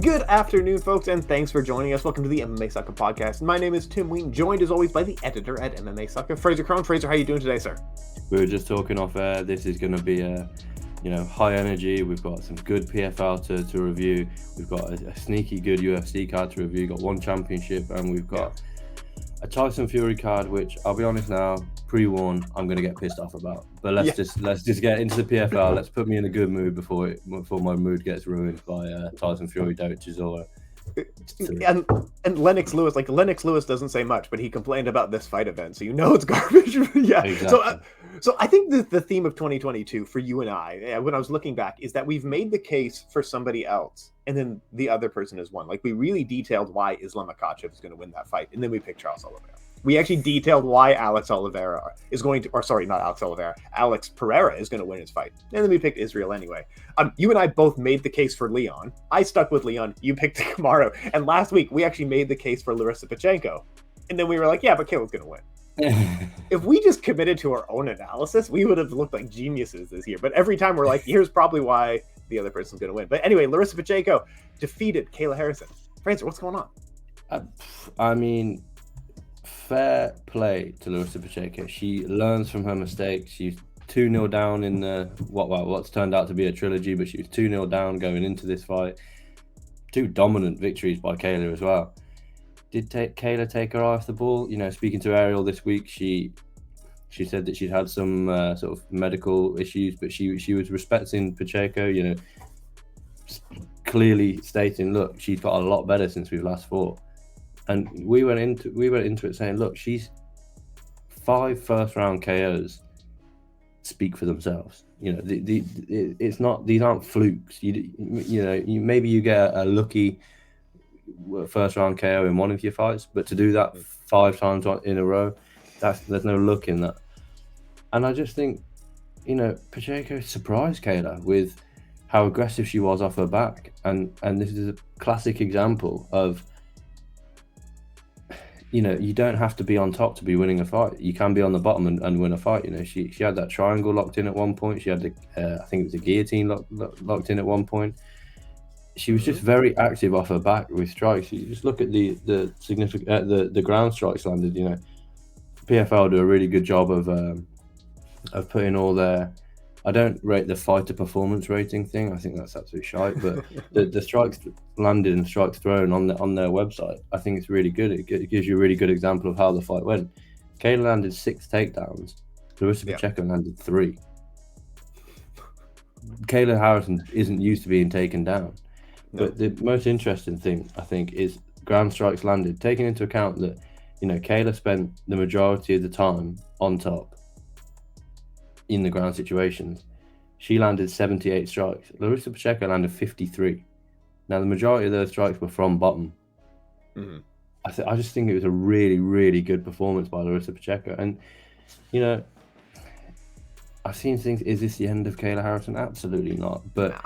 Good afternoon, folks, and thanks for joining us. Welcome to the MMA Sucka podcast. My name is Tim Wheaton, joined as always by the editor at MMA Sucka, Frazer Krohn. Frazer, how are you doing today, sir? We were just talking off air. This is going to be a, high energy. We've got some good PFL to review. We've got a sneaky good UFC card to review. Got one championship, and we've got a Tyson Fury card, which I'll be honest now, pre-warned, I'm going to get pissed off about. But let's just get into the PFL. Let's put me in a good mood before my mood gets ruined by Tyson Fury doges or. And Lennox Lewis, Lennox Lewis doesn't say much, but he complained about this fight event, so you know it's garbage. Yeah. Exactly. So I think the theme of 2022 for you and I, when I was looking back, is that we've made the case for somebody else, and then the other person has won. Like, we really detailed why Islam Makhachev is going to win that fight, and then we picked Charles Oliveira. We actually detailed why Alex Pereira is going to win his fight. And then we picked Israel anyway. You and I both made the case for Leon. I stuck with Leon. You picked Kamaru. And last week, we actually made the case for Larissa Pacheco. And then we were like, yeah, but Kayla's going to win. If we just committed to our own analysis, we would have looked like geniuses this year. But every time we're like, here's probably why the other person's going to win. But anyway, Larissa Pacheco defeated Kayla Harrison. Frazer, what's going on? I mean, fair play to Larissa Pacheco. She learns from her mistakes. She's 2-0 down in the what's turned out to be a trilogy, but she was 2-0 down going into this fight. 2 dominant victories by Kayla as well. Did Kayla take her eye off the ball? Speaking to Ariel this week, she said that she'd had some sort of medical issues, but she was respecting Pacheco, clearly stating, look, she's got a lot better since we've last fought. And we went into it saying, look, she's 5 first-round KOs speak for themselves. It's not; these aren't flukes. Maybe you get a lucky first-round KO in one of your fights, but to do that 5 times in a row, there's no luck in that. And I just think, Pacheco surprised Kayla with how aggressive she was off her back, and this is a classic example of. You don't have to be on top to be winning a fight. You can be on the bottom and win a fight. She had that triangle locked in at one point. She had I think it was a guillotine locked in at one point. She was just very active off her back with strikes. You just look at the significant the ground strikes landed. PFL do a really good job of putting all their. I don't rate the fighter performance rating thing. I think that's absolutely shite. But the strikes landed and strikes thrown on their website, I think it's really good. It gives you a really good example of how the fight went. Kayla landed 6 takedowns. Larissa Pacheco landed 3. Kayla Harrison isn't used to being taken down. No. But the most interesting thing, I think, is ground strikes landed, taking into account that, Kayla spent the majority of the time on top in the ground situations. She landed 78 strikes. Larissa Pacheco landed 53. Now, the majority of those strikes were from bottom. Mm-hmm. I just think it was a really, really good performance by Larissa Pacheco. And, I've seen things, is this the end of Kayla Harrison? Absolutely not. But,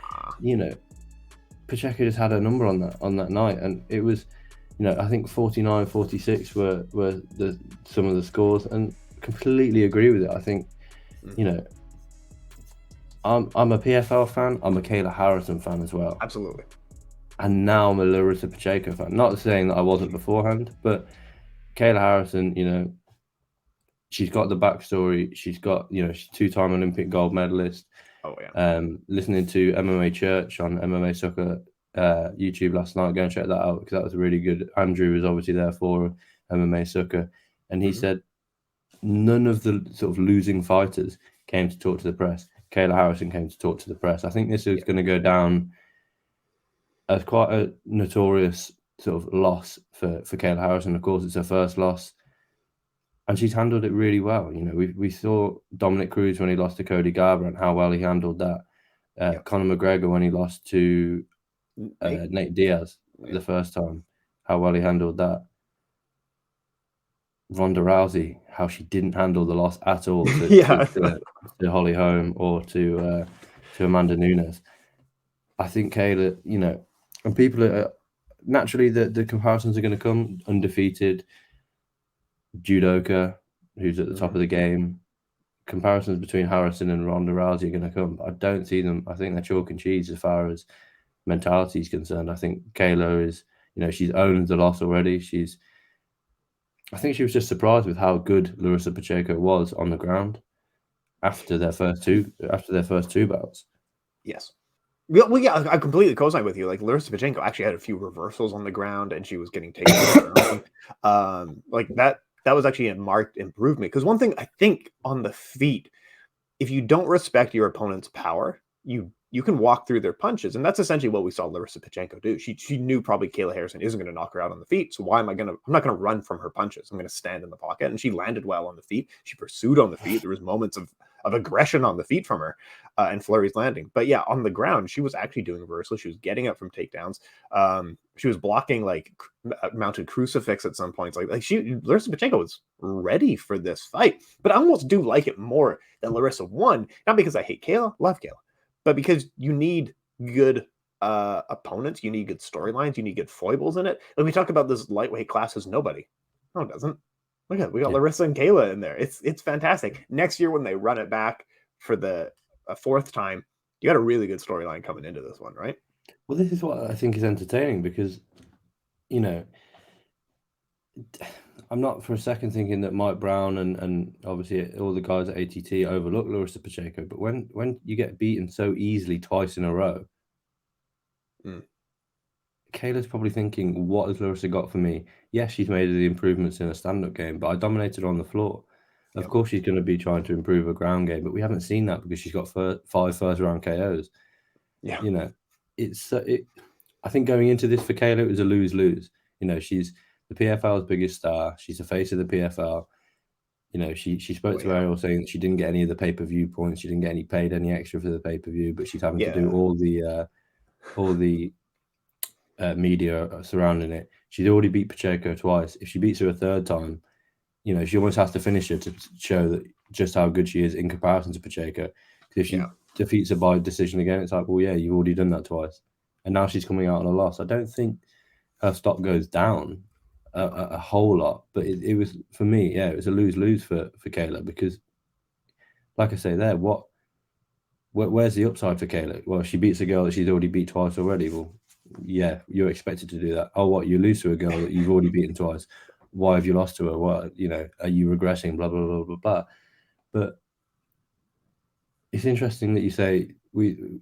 Pacheco just had a number on that night. And it was, I think 49-46 were some of the scores. And completely agree with it. I think, I'm a PFL fan. I'm a Kayla Harrison fan as well. Absolutely. And now I'm a Larissa Pacheco fan. Not saying that I wasn't beforehand, but Kayla Harrison, she's got the backstory. She's got, she's 2-time Olympic gold medalist. Oh yeah. Listening to MMA Church on MMA Sucka YouTube last night. Go and check that out because that was really good. Andrew was obviously there for MMA Sucka, and he said none of the sort of losing fighters came to talk to the press. Kayla Harrison came to talk to the press. I think this is going to go down as quite a notorious sort of loss for Kayla Harrison. Of course, it's her first loss, and she's handled it really well. We saw Dominic Cruz when he lost to Cody Garbrandt, how well he handled that. Conor McGregor when he lost to Nate Diaz the first time, how well he handled that. Ronda Rousey, how she didn't handle the loss at all to Holly Holm or to Amanda Nunes. I think Kayla, and people are naturally the comparisons are going to come. Undefeated judoka who's at the top of the game. Comparisons between Harrison and Ronda Rousey are going to come. I don't see them. I think they're chalk and cheese as far as mentality is concerned. I think Kayla is, she's owned the loss already. I think she was just surprised with how good Larissa Pacheco was on the ground after their first two bouts. Yes. Well, yeah, I completely co-sign with you. Like Larissa Pacheco actually had a few reversals on the ground, and she was getting takedowns. Like that was actually a marked improvement. Because one thing I think on the feet, if you don't respect your opponent's power, you can walk through their punches, and that's essentially what we saw Larissa Pacheco do. She knew probably Kayla Harrison isn't going to knock her out on the feet, so I'm not going to run from her punches. I'm going to stand in the pocket, and she landed well on the feet. She pursued on the feet. There was moments of aggression on the feet from her, and Fleury's landing. But yeah, on the ground, she was actually doing reversals. She was getting up from takedowns. She was blocking like mounted crucifix at some points. Larissa Pacheco was ready for this fight. But I almost do like it more that Larissa won, not because I hate Kayla, love Kayla, but because you need good opponents, you need good storylines, you need good foibles in it. And we talk about this lightweight class as nobody. No, it doesn't. Look at it. We got Larissa and Kayla in there. It's fantastic. Next year when they run it back for the fourth time, you got a really good storyline coming into this one, right? Well, this is what I think is entertaining because, I'm not for a second thinking that Mike Brown and obviously all the guys at ATT overlook Larissa Pacheco, but when you get beaten so easily twice in a row, Kayla's probably thinking, what has Larissa got for me? Yes, she's made the improvements in a stand-up game, but I dominated on the floor. Of course, she's going to be trying to improve her ground game, but we haven't seen that because she's got 5 first-round KOs. Yeah, I think going into this for Kayla, it was a lose-lose. She's the PFL's biggest star. She's the face of the PFL. She spoke to Ariel saying that she didn't get any of the pay-per-view points. She didn't get paid any extra for the pay-per-view, but she's having to do all the media surrounding it. She's already beat Pacheco twice. If she beats her a third time, she almost has to finish her to show that just how good she is in comparison to Pacheco. If she defeats her by decision again, it's like, well, yeah, you've already done that twice, and now she's coming out on a loss. I don't think her stock goes down a whole lot, but it was, for me, it was a lose-lose for Kayla because, like I say there, where's the upside for Kayla? Well, she beats a girl that she's already beat twice already. Well, yeah, you're expected to do that. Oh, what, you lose to a girl that you've already beaten twice? Why have you lost to her? What, are you regressing? Blah, blah, blah, blah, blah. But it's interesting that you say we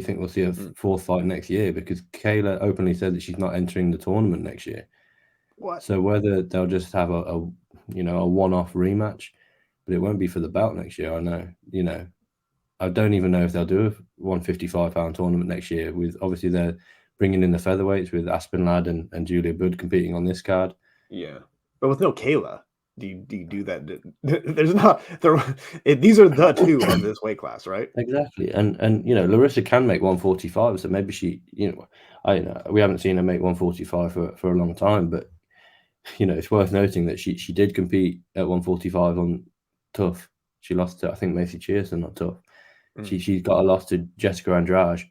think we'll see a fourth fight next year because Kayla openly said that she's not entering the tournament next year. What? So whether they'll just have a one-off rematch, but it won't be for the belt next year. I know, I don't even know if they'll do a 155-pound tournament next year. With obviously they're bringing in the featherweights with Aspen Ladd and Julia Budd competing on this card. Yeah, but with no Kayla, do you do that? There's not there. These are the two of this weight class, right? Exactly, and Larissa can make 145, so maybe she, we haven't seen her make 145 for a long time, but it's worth noting that she did compete at 145 on Tough. She lost to, I think, Macy Cheerson on Tough. She's got a loss to Jessica Andrade,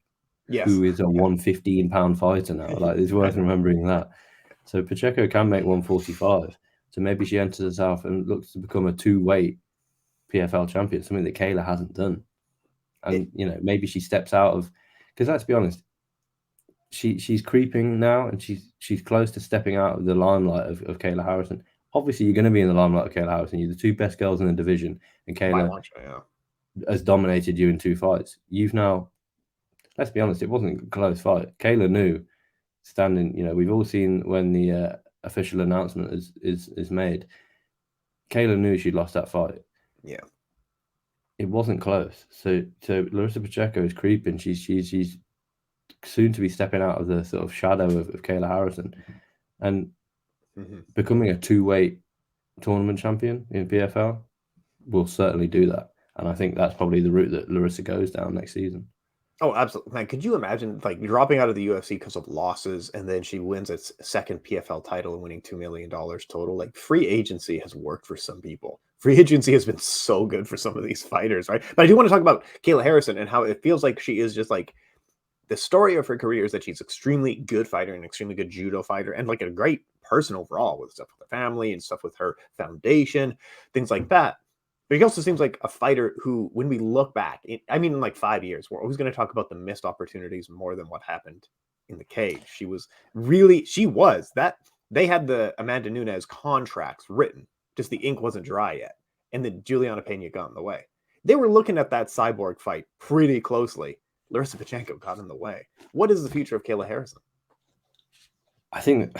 who is a 115-pound fighter now. Like, it's worth remembering that. So Pacheco can make 145. So maybe she enters herself and looks to become a 2-weight PFL champion, something that Kayla hasn't done. And maybe she steps out of, because let's be honest, she's creeping now, and she's close to stepping out of the limelight of Kayla Harrison. Obviously, you're going to be in the limelight of Kayla Harrison. You're the two best girls in the division, and Kayla has dominated you in 2 fights. You've now, let's be honest, it wasn't a close fight. Kayla knew standing, we've all seen when the official announcement is made. Kayla knew she'd lost that fight. Yeah. It wasn't close. So Larissa Pacheco is creeping. She's soon to be stepping out of the sort of shadow of Kayla Harrison and becoming a 2-weight tournament champion in PFL will certainly do that. And I think that's probably the route that Larissa goes down next season. Oh, absolutely. Man, could you imagine like dropping out of the UFC because of losses and then she wins its second PFL title and winning $2 million total? Like, free agency has worked for some people. Free agency has been so good for some of these fighters, right? But I do want to talk about Kayla Harrison and how it feels like she is just like, the story of her career is that she's extremely good fighter and extremely good judo fighter and like a great person overall with stuff with her family and stuff with her foundation, things like that. But he also seems like a fighter who, when we look back, in like 5 years, we're always going to talk about the missed opportunities more than what happened in the cage. She was that they had the Amanda Nunes contracts written, just the ink wasn't dry yet, and then Juliana Pena got in the way. They were looking at that Cyborg fight pretty closely. Larissa Pacheco got in the way. What is the future of Kayla Harrison? I think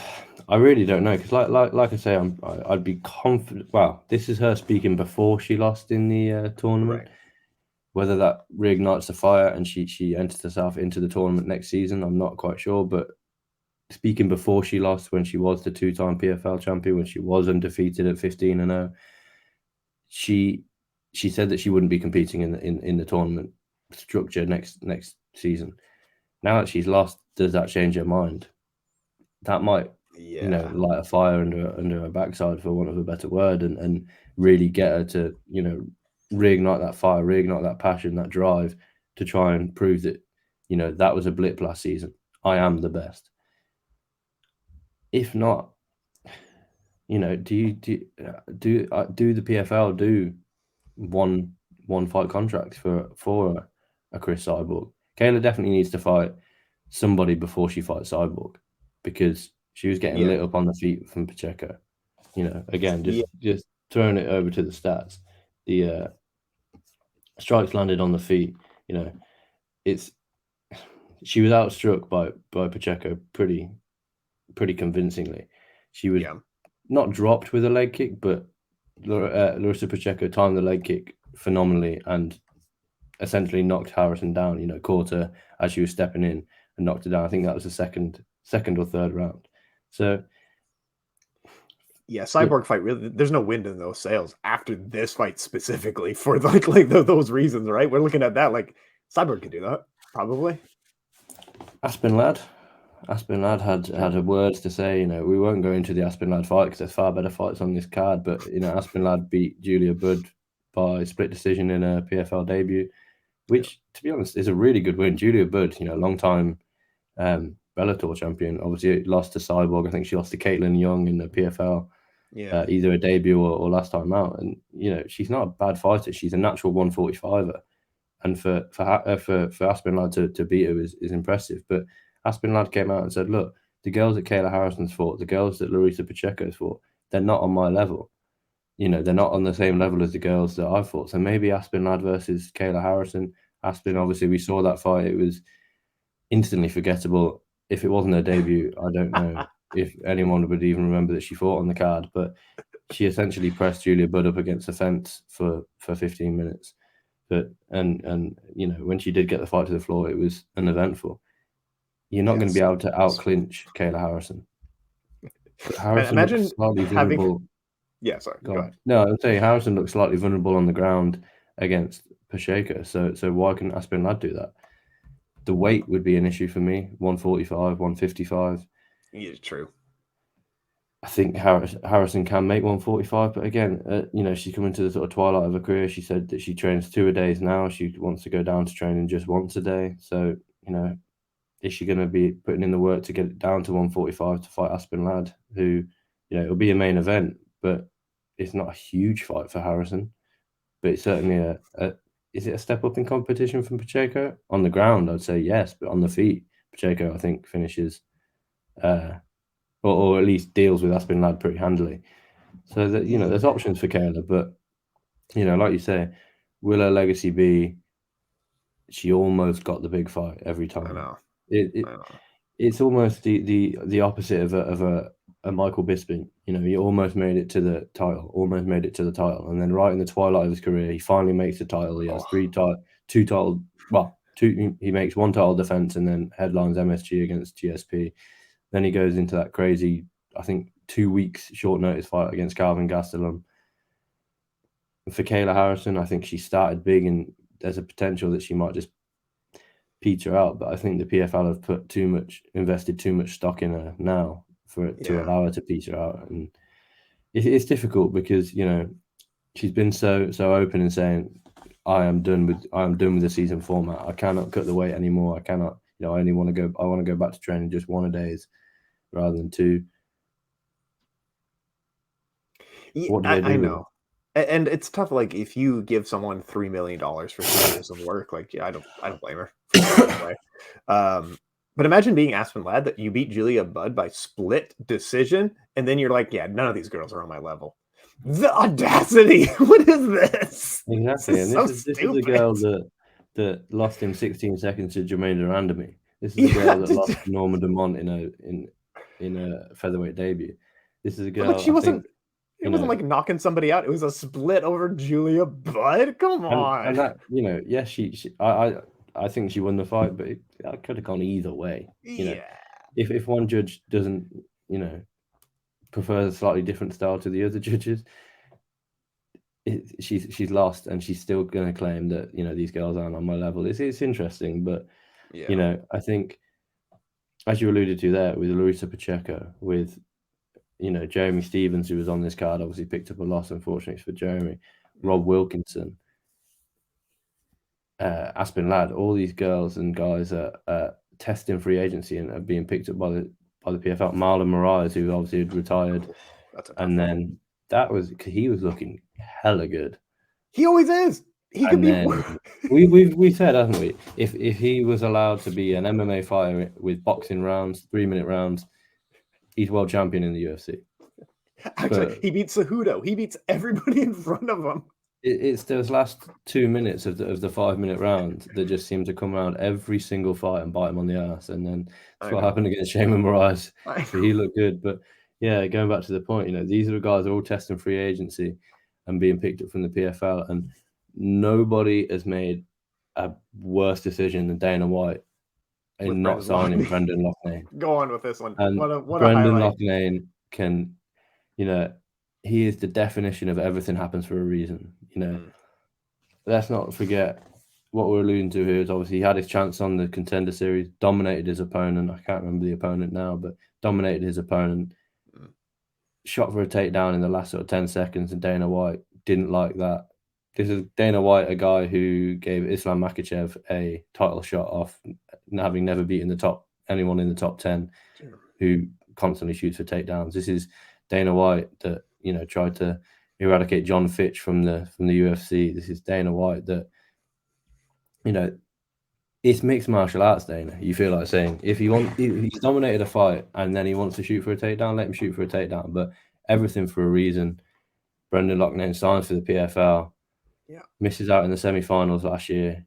I really don't know because, like I say, I'd be confident. Well, this is her speaking before she lost in the tournament. Right. Whether that reignites the fire and she enters herself into the tournament next season, I'm not quite sure. But speaking before she lost, when she was the 2-time PFL champion, when she was undefeated at 15-0, she said that she wouldn't be competing in the tournament structure next season. Now that she's lost, does that change her mind? That might, light a fire under her backside, for want of a better word, and really get her to, reignite that fire, reignite that passion, that drive to try and prove that, that was a blip last season. I am the best. If not, do the PFL do one fight contracts for a Chris Cyborg? Kayla definitely needs to fight somebody before she fights Cyborg, because she was getting lit up on the feet from Pacheco. Again, just throwing it over to the stats. The strikes landed on the feet. She was outstruck by Pacheco pretty convincingly. She was not dropped with a leg kick, but Larissa Pacheco timed the leg kick phenomenally and essentially knocked Harrison down. Caught her as she was stepping in and knocked her down. I think that was the second or third round. So Cyborg fight, really, there's no wind in those sails after this fight specifically for like those reasons, right? We're looking at that like Cyborg could do that probably. Aspen Ladd had her words to say. We won't go into the Aspen Ladd fight because there's far better fights on this card. But Aspen Ladd beat Julia Budd by split decision in a PFL debut, which, to be honest, is a really good win. Julia Budd, long time Bellator champion, obviously lost to Cyborg. I think she lost to Caitlin Young in the PFL, either a debut or last time out. And she's not a bad fighter. She's a natural 145er, and for Aspen Ladd to beat her is impressive. But Aspen Ladd came out and said, "Look, the girls that Kayla Harrison's fought, the girls that Larissa Pacheco's fought, they're not on my level. They're not on the same level as the girls that I fought. So maybe Aspen Ladd versus Kayla Harrison." Aspen, obviously, we saw that fight. It was instantly forgettable. If it wasn't her debut, I don't know if anyone would even remember that she fought on the card. But she essentially pressed Julia Budd up against the fence for 15 minutes. But and when she did get the fight to the floor, it was uneventful. You're not going to be able to out-clinch Kayla Harrison. Harrison Imagine looks slightly vulnerable. Sorry. Go ahead. No, I'm saying Harrison looks slightly vulnerable on the ground against Pacheco. So why couldn't Aspen Ladd do that? The weight would be an issue for me. 145, 155. Yeah, true. I think Harrison can make 145, but again, she's coming to the sort of twilight of her career. She said that she trains 2 a days now. She wants to go down to training just once a day. So, is she going to be putting in the work to get it down to 145 to fight Aspen Ladd, who, it'll be a main event, but it's not a huge fight for Harrison. But it's certainly is it a step up in competition from Pacheco? On the ground, I'd say yes, but on the feet, Pacheco, I think, finishes, or at least deals with Aspen Ladd pretty handily. So that there's options for Kayla, but like you say, will her legacy be? She almost got the big fight every time. I know. It's almost the opposite of a Michael Bisping. He almost made it to the title, and then right in the twilight of his career, he finally makes the title. He has he makes one title defense and then headlines MSG against GSP. Then he goes into that crazy, I think, 2 weeks short notice fight against Calvin Gastelum. For Kayla Harrison, I think she started big, and there's a potential that she might just peter out. But I think the PFL have invested too much stock in her now for it to allow her to peter out, and it's difficult because she's been so open in saying, I am done with the season format. I cannot cut the weight anymore. I cannot. I only want to go. I want to go back to training just 1 a days rather than 2. What do they do? I know. And it's tough. Like if you give someone $3 million for 2 years of work, like yeah, I don't blame her for feeling that way. But imagine being Aspen Ladd that you beat Julia Budd by split decision, and then you're like, yeah, none of these girls are on my level. The audacity! What is this? This Exactly, is and so this is a stupid. girl that lost in 16 seconds to Jermaine Durandamy. This is a Yeah, girl that lost to Norma Dumont in a featherweight debut. This is a but like girl, she I think, wasn't. It you wasn't know, like knocking somebody out. It was a split over Julia Budd. Come on. and that, yes, I think she won the fight, but it could have gone either way. Yeah. If one judge doesn't, prefer a slightly different style to the other judges, she's lost, and she's still going to claim that these girls aren't on my level. It's interesting, but Yeah. I think, as you alluded to there, with Larissa Pacheco, with Jeremy Stevens, who was on this card, obviously picked up a loss, unfortunately for Jeremy. Rob Wilkinson, Aspen Ladd, all these girls and guys are testing free agency and are being picked up by the PFL. Marlon Moraes, who obviously had retired, That's a tough and one. then he was looking hella good. He always is. He could And be. then we said, haven't we? If he was allowed to be an MMA fighter with boxing rounds, 3-minute rounds, he's world champion in the UFC. Actually, But he beats Cejudo. He beats everybody in front of him. it's those last 2 minutes of the 5-minute round that just seem to come around every single fight and bite him on the ass. And then that's what happened against Shayman Moraes. So he looked good. But yeah, going back to the point, these are the guys that are all testing free agency and being picked up from the PFL, and nobody has made a worse decision than Dana White in not signing Brendan Loughnane. Go on with this one. And What a Brendan highlight. Loughnane can, he is the definition of everything happens for a reason. Let's not forget what we're alluding to here is obviously he had his chance on the Contender Series, dominated his opponent. I can't remember the opponent now, but dominated his opponent. Shot for a takedown in the last sort of 10 seconds, and Dana White didn't like that. This is Dana White, a guy who gave Islam Makhachev a title shot off, having never beaten anyone in the top 10, who constantly shoots for takedowns. This is Dana White that tried to eradicate John Fitch from the UFC. This is Dana White that it's mixed martial arts, Dana. You feel like saying if he's dominated a fight and then he wants to shoot for a takedown, let him shoot for a takedown. But everything for a reason. Brendan Loughnane signs for the PFL. Yeah. Misses out in the semi-finals last year.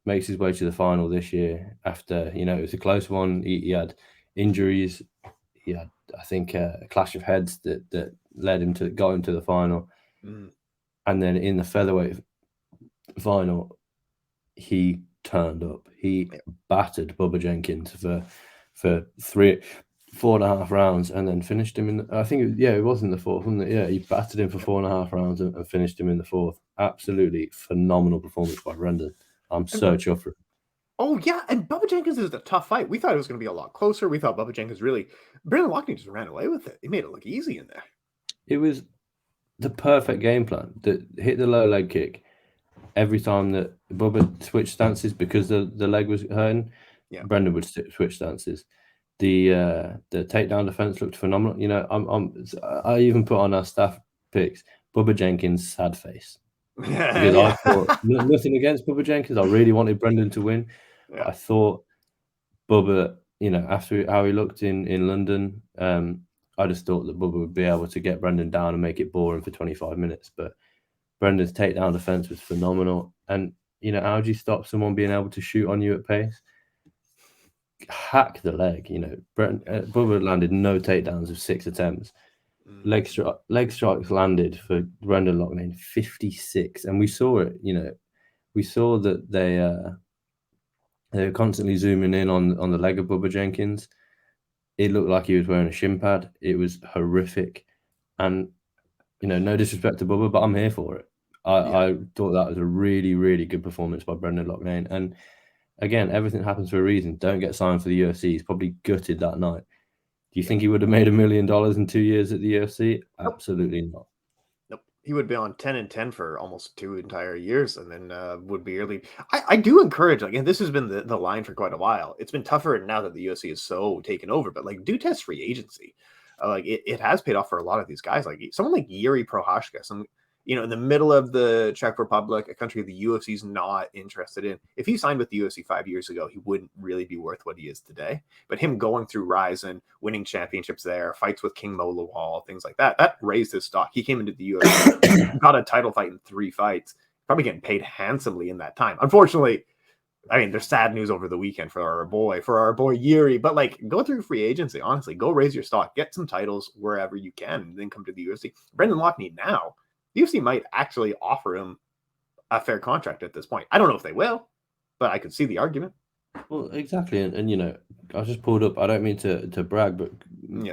Makes his way to the final this year after, it was a close one. He had injuries. He had, I think, a clash of heads that got him to the final. And then in the featherweight final, he turned up. He battered Bubba Jenkins for 4.5 rounds, and then finished him in. It was in the fourth, wasn't it? Yeah, he battered him for 4.5 rounds and finished him in the fourth. Absolutely phenomenal performance by Brendan. I'm so chuffed for him. Oh yeah, and Bubba Jenkins is a tough fight. We thought it was going to be a lot closer. We thought Bubba Jenkins Brendan Loughnane just ran away with it. He made it look easy in there. It was the perfect game plan. That hit the low leg kick every time that Bubba switched stances because the leg was hurting. Yeah. Brendan would switch stances. The takedown defense looked phenomenal. I even put on our staff picks Bubba Jenkins' sad face because I thought nothing against Bubba Jenkins. I really wanted Brendan to win. Yeah. I thought Bubba, after how he looked in London, I just thought that Bubba would be able to get Brendan down and make it boring for 25 minutes. But Brendan's takedown defense was phenomenal. And how do you stop someone being able to shoot on you at pace? Hack the leg. Bubba landed no takedowns of 6 attempts. Leg strikes landed for Brendan Loughnane 56, and we saw it. We saw that they were constantly zooming in on the leg of Bubba Jenkins. It looked like he was wearing a shin pad. It was horrific, and no disrespect to Bubba, but I'm here for it. I thought that was a really, really good performance by Brendan Loughnane. And again, everything happens for a reason. Don't get signed for the UFC. He's probably gutted that night. Do you think he would have made $1 million in 2 years at the UFC? Nope. Absolutely not. Nope. He would be on 10-10 for almost 2 entire years, and then would be early. I do encourage, and this has been the line for quite a while. It's been tougher now that the UFC is so taken over, but do test free agency. It has paid off for a lot of these guys. Like someone like Yuri Prohashka, in the middle of the Czech Republic, a country the UFC is not interested in. If he signed with the UFC 5 years ago, he wouldn't really be worth what he is today. But him going through Ryzen, winning championships there, fights with King Mo Lawal, things like that raised his stock. He came into the UFC, got a title fight in 3 fights, probably getting paid handsomely in that time. Unfortunately, I mean, there's sad news over the weekend for our boy Yuri, but like, go through free agency, honestly, go raise your stock, get some titles wherever you can, and then come to the UFC. Brendan Loughnane now, the UFC might actually offer him a fair contract at this point. I don't know if they will, but I could see the argument. Well, exactly, and I just pulled up. I don't mean to brag, but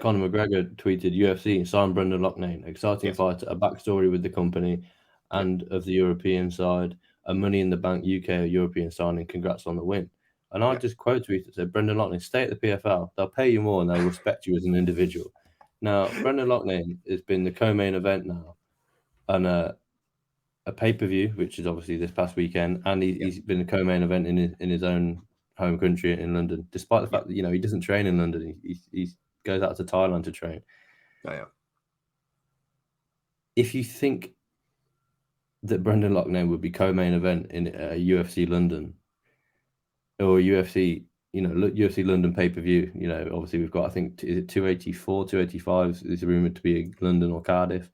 Conor McGregor tweeted UFC sign Brendan Loughnane, exciting fighter, a backstory with the company, and of the European side, a Money in the Bank UK or European signing. Congrats on the win. And I just quote tweeted, said, Brendan Loughnane, stay at the PFL. They'll pay you more and they'll respect you as an individual. Now, Brendan Loughnane has been the co-main event now, and a pay-per-view, which is obviously this past weekend, and he's been a co-main event in his own home country in London, despite the fact that he doesn't train in London. He goes out to Thailand to train. Oh, yeah. If you think that Brendan Loughnane would be co-main event in UFC London or UFC, UFC London pay-per-view, obviously we've got, I think, is it 284, 285 is rumored to be London or Cardiff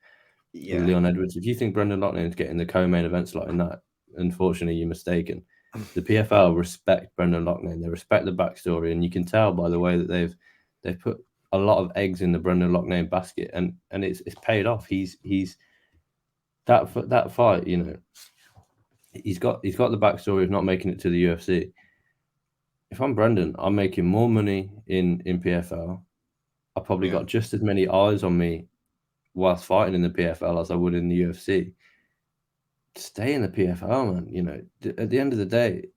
with Leon Edwards. If you think Brendan Loughnane is getting the co-main event slot in that, unfortunately, you're mistaken. The PFL respect Brendan Loughnane. They respect the backstory, and you can tell by the way that they've put a lot of eggs in the Brendan Loughnane basket, and it's paid off. He's that fight, he's got the backstory of not making it to the UFC. If I'm Brendan, I'm making more money in PFL. I probably got just as many eyes on me whilst fighting in the PFL as I would in the UFC. Stay in the PFL, man. At the end of the day,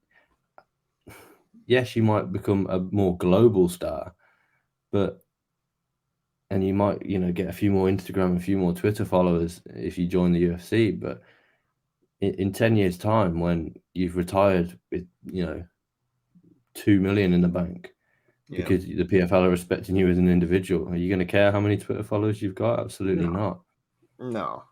yes, you might become a more global star, and you might, get a few more Instagram, a few more Twitter followers if you join the UFC. But in 10 years' time, when you've retired with, 2 million in the bank, because the PFL are respecting you as an individual, are you going to care how many Twitter followers you've got? Absolutely not. No.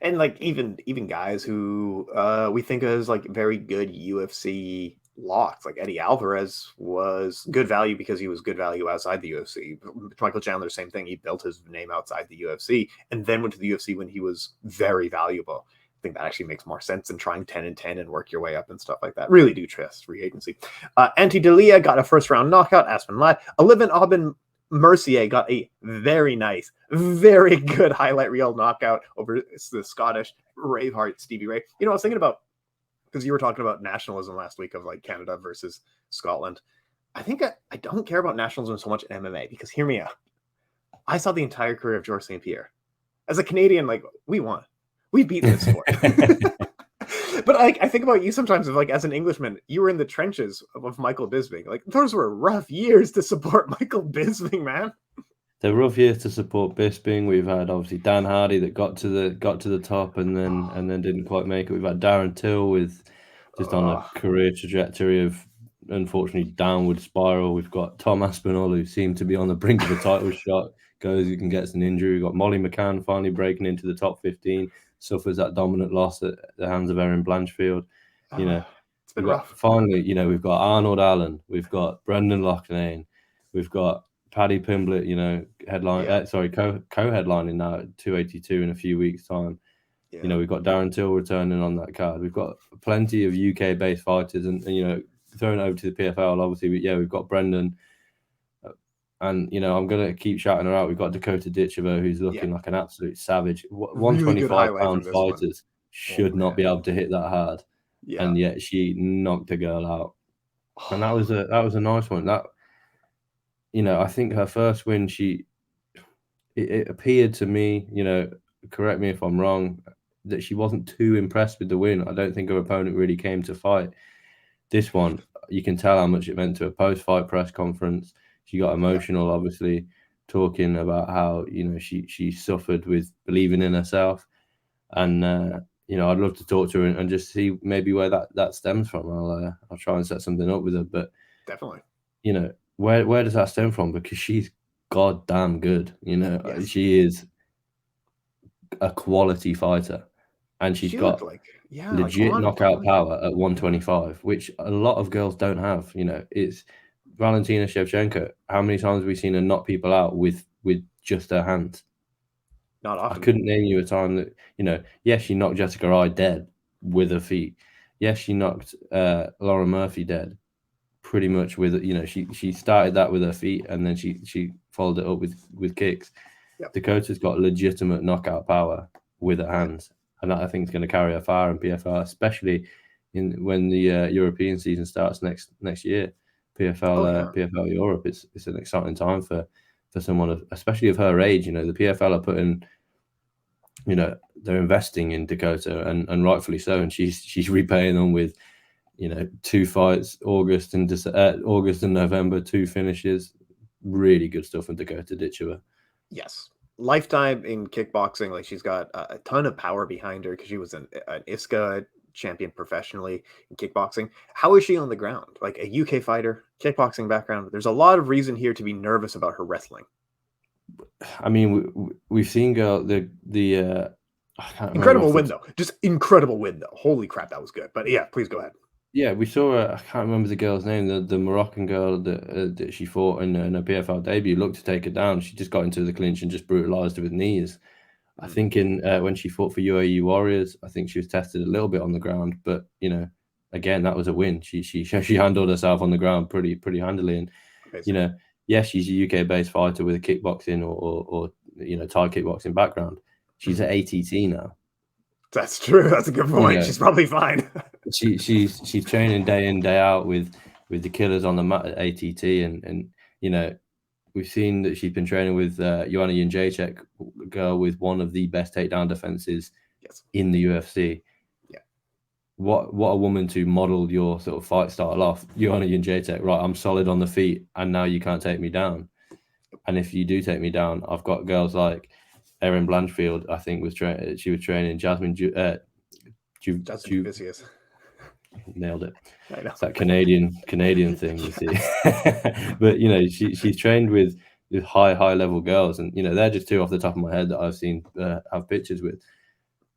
And like even guys who we think of as like very good UFC locks, like Eddie Alvarez was good value because he was good value outside the UFC. Michael Chandler, same thing. He built his name outside the UFC and then went to the UFC when he was very valuable. I think that actually makes more sense than trying 10-10 and work your way up and stuff like that. Really do trust free agency. Ante D'Elia got a first round knockout. Aspen Ladd. Olivier Aubin-Mercier got a very nice, very good highlight reel knockout over the Scottish Braveheart Stevie Ray. I was thinking about, because you were talking about nationalism last week of like Canada versus Scotland. I think I don't care about nationalism so much in MMA, because hear me out. I saw the entire career of Georges St. Pierre. As a Canadian, like, we won. We've beaten this sport. But like, I think about you sometimes, of like, as an Englishman, you were in the trenches of Michael Bisping. Like, those were rough years to support Michael Bisping, man. They're rough years to support Bisping. We've had obviously Dan Hardy that got to the top and then didn't quite make it. We've had Darren Till with just on a career trajectory of, unfortunately, downward spiral. We've got Tom Aspinall, who seemed to be on the brink of a title shot, goes, you can get an injury. We've got Molly McCann finally breaking into the top 15, suffers that dominant loss at the hands of Erin Blanchfield. It's been rough. Finally, we've got Arnold Allen, we've got Brendan Loughnane, we've got Paddy Pimblett, co-headlining now at 282 in a few weeks' time. We've got Darren Till returning on that card. We've got plenty of UK-based fighters, and throwing it over to the PFL, obviously, we've got Brendan. And, I'm going to keep shouting her out. We've got Dakota Ditchever, who's looking like an absolute savage. 125-pound fighters should not be able to hit that hard. Yeah. And yet she knocked the girl out. And that was a nice one. That, I think her first win, it appeared to me, correct me if I'm wrong, that she wasn't too impressed with the win. I don't think her opponent really came to fight. This one, you can tell how much it meant to her. Post-fight press conference. She got emotional, obviously, talking about how, she suffered with believing in herself. And, I'd love to talk to her and just see maybe where that stems from. I'll try and set something up with her. But definitely, where does that stem from? Because she's goddamn good. She is a quality fighter. and she's She looked got like, yeah, like legit on knockout point. power at 125, which a lot of girls don't have. You know, it's Valentina Shevchenko. How many times have we seen her knock people out with just her hands? Not I often. couldn't name you a time that, you know, yes, she knocked Jessica Eye dead with her feet. Yes, she knocked Lauren Murphy dead pretty much with, you know, she started that with her feet and then she followed it up with kicks. Yep. Dakota's got legitimate knockout power with her hands, and that I think is going to carry her far in PFL, especially when the European season starts next year. PFL Europe, it's an exciting time for someone especially of her age. You know, the PFL are putting, you know, they're investing in Dakota, and rightfully so, and she's repaying them with, you know, 2 fights, August and November, 2 finishes, really good stuff from Dakota Ditchewer. Yes. Lifetime in kickboxing. Like she's got a ton of power behind her because she was an ISCA champion professionally in kickboxing. How is she on the ground? Like a UK fighter, kickboxing background. There's a lot of reason here to be nervous about her wrestling. I mean, we've seen I can't remember Incredible win though. Just incredible win though. Holy crap, that was good. But yeah, please go ahead. Yeah, we saw I can't remember the girl's name, the Moroccan girl that she fought in her PFL debut, looked to take her down. She just got into the clinch and just brutalized her with knees. I think when she fought for UAE Warriors, I think she was tested a little bit on the ground, but you know, again, that was a win. She handled herself on the ground pretty handily, and you know, yes, she's a UK-based fighter with a kickboxing or you know, Thai kickboxing background. She's at ATT now. That's true. That's a good point. You know, she's probably fine. she's training day in day out with the killers on the mat at ATT, and you know, we've seen that she's been training with Joanna Jędrzejczyk, girl with one of the best takedown defenses in the UFC. Yeah. What a woman to model your sort of fight style off. Joanna Jędrzejczyk, right? I'm solid on the feet, and now you can't take me down. And if you do take me down, I've got girls like Erin Blanchfield. I think she was training Jasmine. Vicious. Nailed it. I know. It's that Canadian thing, you see. But you know, she's trained with high level girls, and you know, they're just 2 off the top of my head that I've seen have pictures with.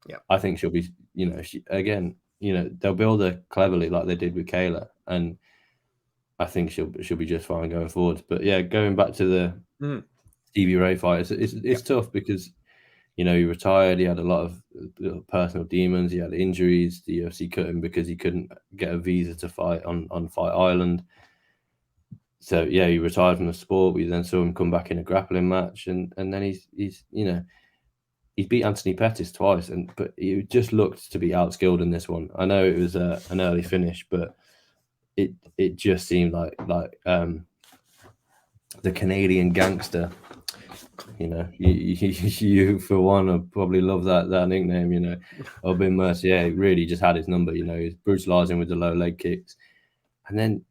Yeah, I think she'll be, you know, again, you know, they'll build her cleverly like they did with Kayla, and I think she'll be just fine going forward. But yeah, going back to the Stevie Ray fight, it's tough because, you know, he retired. He had a lot of personal demons. He had injuries. The UFC cut him because he couldn't get a visa to fight on Fight Island. So yeah, he retired from the sport. We then saw him come back in a grappling match, and then he's you know, he's beat Anthony Pettis twice, but he just looked to be outskilled in this one. I know it was an early finish, but it just seemed like the Canadian gangster. You know, you for one will probably love that nickname. You know, Aubin-Mercier really just had his number. You know, he was brutalizing with the low leg kicks, and then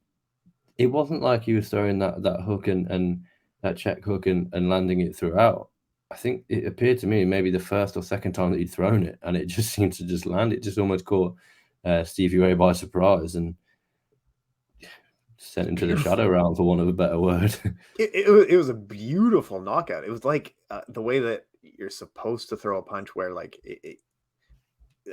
it wasn't like he was throwing that hook and that check hook and landing it throughout. I think it appeared to me maybe the first or second time that he'd thrown it, and it just seemed to just land. It just almost caught Stevie Ray by surprise and sent him to the shadow realm, for want of a better word. It was a beautiful knockout. It was like the way that you're supposed to throw a punch, where like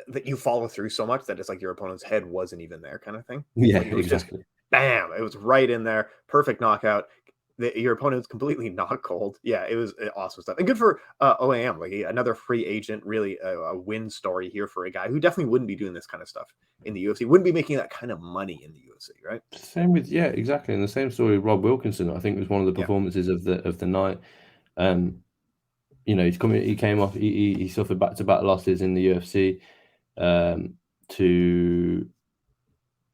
that you follow through so much that it's like your opponent's head wasn't even there, kind of thing. Yeah, like it was exactly. Just, bam! It was right in there. Perfect knockout. Your opponent was completely not cold. Yeah, it was awesome stuff. And good for OAM, like another free agent, really a win story here for a guy who definitely wouldn't be doing this kind of stuff in the UFC, wouldn't be making that kind of money in the UFC, right? Same with, yeah, exactly. And the same story with Rob Wilkinson, I think, was one of the performances of the night. You know, he came off, he suffered back-to-back losses in the UFC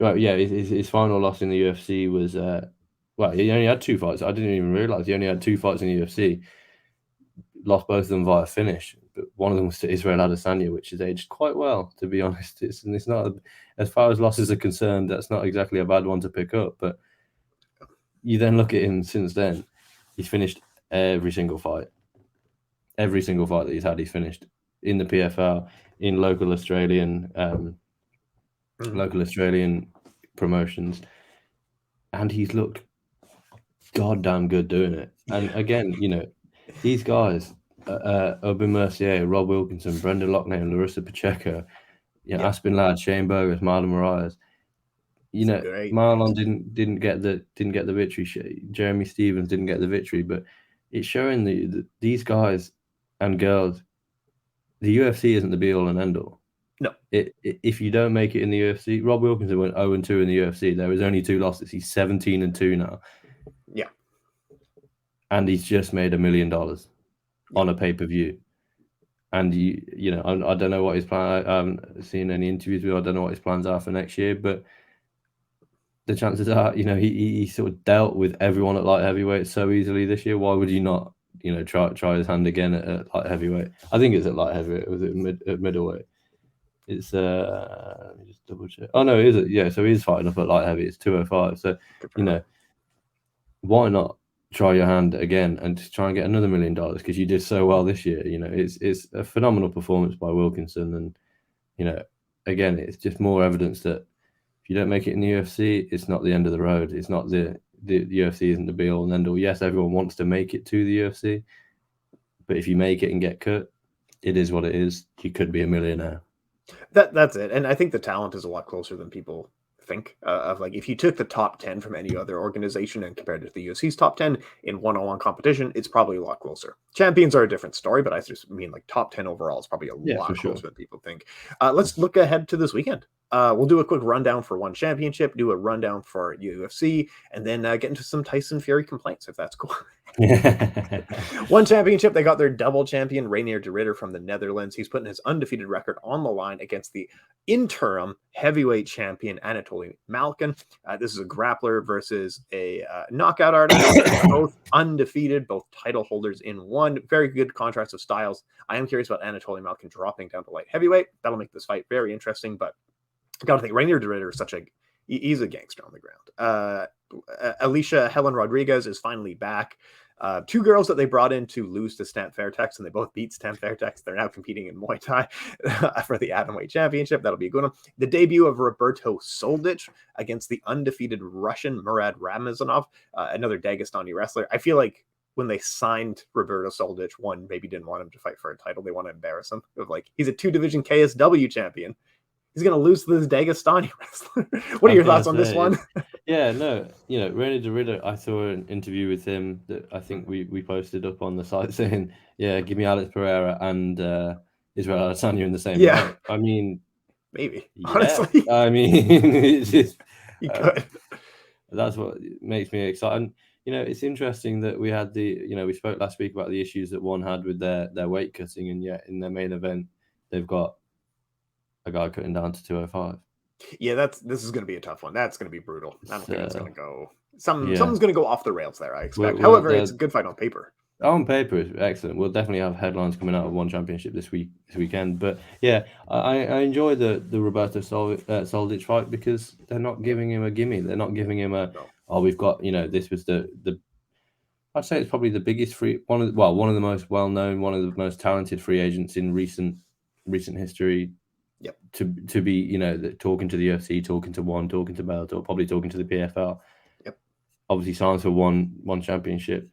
his final loss in the UFC was he only had 2 fights. I didn't even realize he only had 2 fights in the UFC. Lost both of them via finish, but one of them was to Israel Adesanya, which has aged quite well, to be honest. It's not, as far as losses are concerned, that's not exactly a bad one to pick up. But you then look at him since then; he's finished every single fight. Every single fight that he's had, he's finished in the PFL, in local Australian promotions, and he's looked goddamn good doing it. And again, you know, these guys, Aubin-Mercier, Rob Wilkinson, Brendan Loughnane, Larissa Pacheco, Yeah. Aspen Ladd, Shane Burgos, Marlon Moraes. Great Marlon names. didn't get the victory. Jeremy Stevens didn't get the victory, but it's showing these guys and girls, the UFC isn't the be all and end all. No. If you don't make it in the UFC, Rob Wilkinson went 0-2 in the UFC. There was only 2 losses. He's 17-2 now. Yeah. And he's just made $1 million on a pay-per-view. And I don't know what his plan. I haven't seen any interviews with him. I don't know what his plans are for next year, but the chances are, he sort of dealt with everyone at light heavyweight so easily this year. Why would you not, try his hand again at light heavyweight? I think it's at light heavyweight. Was it at middleweight? It's let me just double check. Oh no, is it? Yeah, so he's fighting up at light heavy. It's 205. So why not try your hand again and just try and get another $1 million because you did so well this year. It's a phenomenal performance by Wilkinson, and again, it's just more evidence that if you don't make it in the UFC, it's not the end of the road. It's not the UFC isn't the be all and end all. Yes, everyone wants to make it to the UFC, but if you make it and get cut, it is what it is. You could be a millionaire. That's it. And I think the talent is a lot closer than people think. Of like, if you took the top 10 from any other organization and compared it to the UFC's top 10 in one-on-one competition, it's probably a lot closer. Champions are a different story, but I just mean like top 10 overall is probably a lot closer than people think. Let's look ahead to this weekend. We'll do a quick rundown for one championship, do a rundown for UFC, and then get into some Tyson Fury complaints, if that's cool. One championship, they got their double champion, Reinier de Ridder from the Netherlands. He's putting his undefeated record on the line against the interim heavyweight champion, Anatoly Malkin. This is a grappler versus a knockout artist. Both undefeated, both title holders in one. Very good contrast of styles. I am curious about Anatoly Malkin dropping down to light heavyweight. That'll make this fight very interesting, but I gotta think Reinier de Ridder is he's a gangster on the ground. Alicia Helen Rodriguez is finally back. 2 girls that they brought in to lose to Stamp Fairtex, and they both beat Stamp Fairtex. They're now competing in Muay Thai for the Atomweight Championship. That'll be a good one. The debut of Roberto Soldic against the undefeated Russian Murad Ramazanov, another Dagestani wrestler. I feel like when they signed Roberto Soldic, one maybe didn't want him to fight for a title. They want to embarrass him. Of like, he's a 2-division KSW champion. He's going to lose to this Dagestani wrestler. What are your thoughts on this one? Yeah, no, Reinier de Ridder, I saw an interview with him that I think we posted up on the site saying, yeah, give me Alex Pereira and Israel Adesanya in the same night. I mean, maybe, honestly. I mean, it's just, you could. That's what makes me excited. And, it's interesting that we had we spoke last week about the issues that one had with their weight cutting, and yet in their main event, they've got a guy cutting down to 205. Yeah, this is going to be a tough one. That's going to be brutal. I don't think it's going to go. Something's going to go off the rails there, I expect. However, it's a good fight on paper. On paper, it's excellent. We'll definitely have headlines coming out of one championship this weekend. But yeah, I enjoy the Roberto Soldic fight because they're not giving him a gimme. They're not giving him we've got this was the I'd say it's probably the biggest one of the most well known, one of the most talented free agents in recent history. Yep. To be talking to the UFC, talking to Bellator, probably talking to the PFL. Yep. Obviously signs for one championship,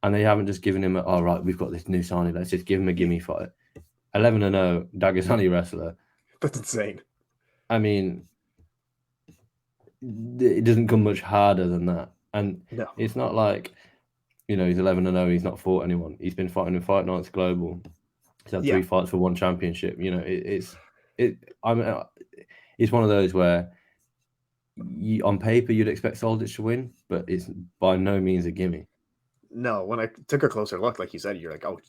and they haven't just given him right, we've got this new signing, let's just give him a gimme fight. 11-0 Dagestani wrestler. That's insane. I mean, it doesn't come much harder than that, and it's not like he's 11-0. He's not fought anyone. He's been fighting in Fight Nights Global. He's had 3 fights for one championship. It's one of those where on paper you'd expect Soldic to win, but it's by no means a gimme. No, when I took a closer look, like you said, you're like, oh,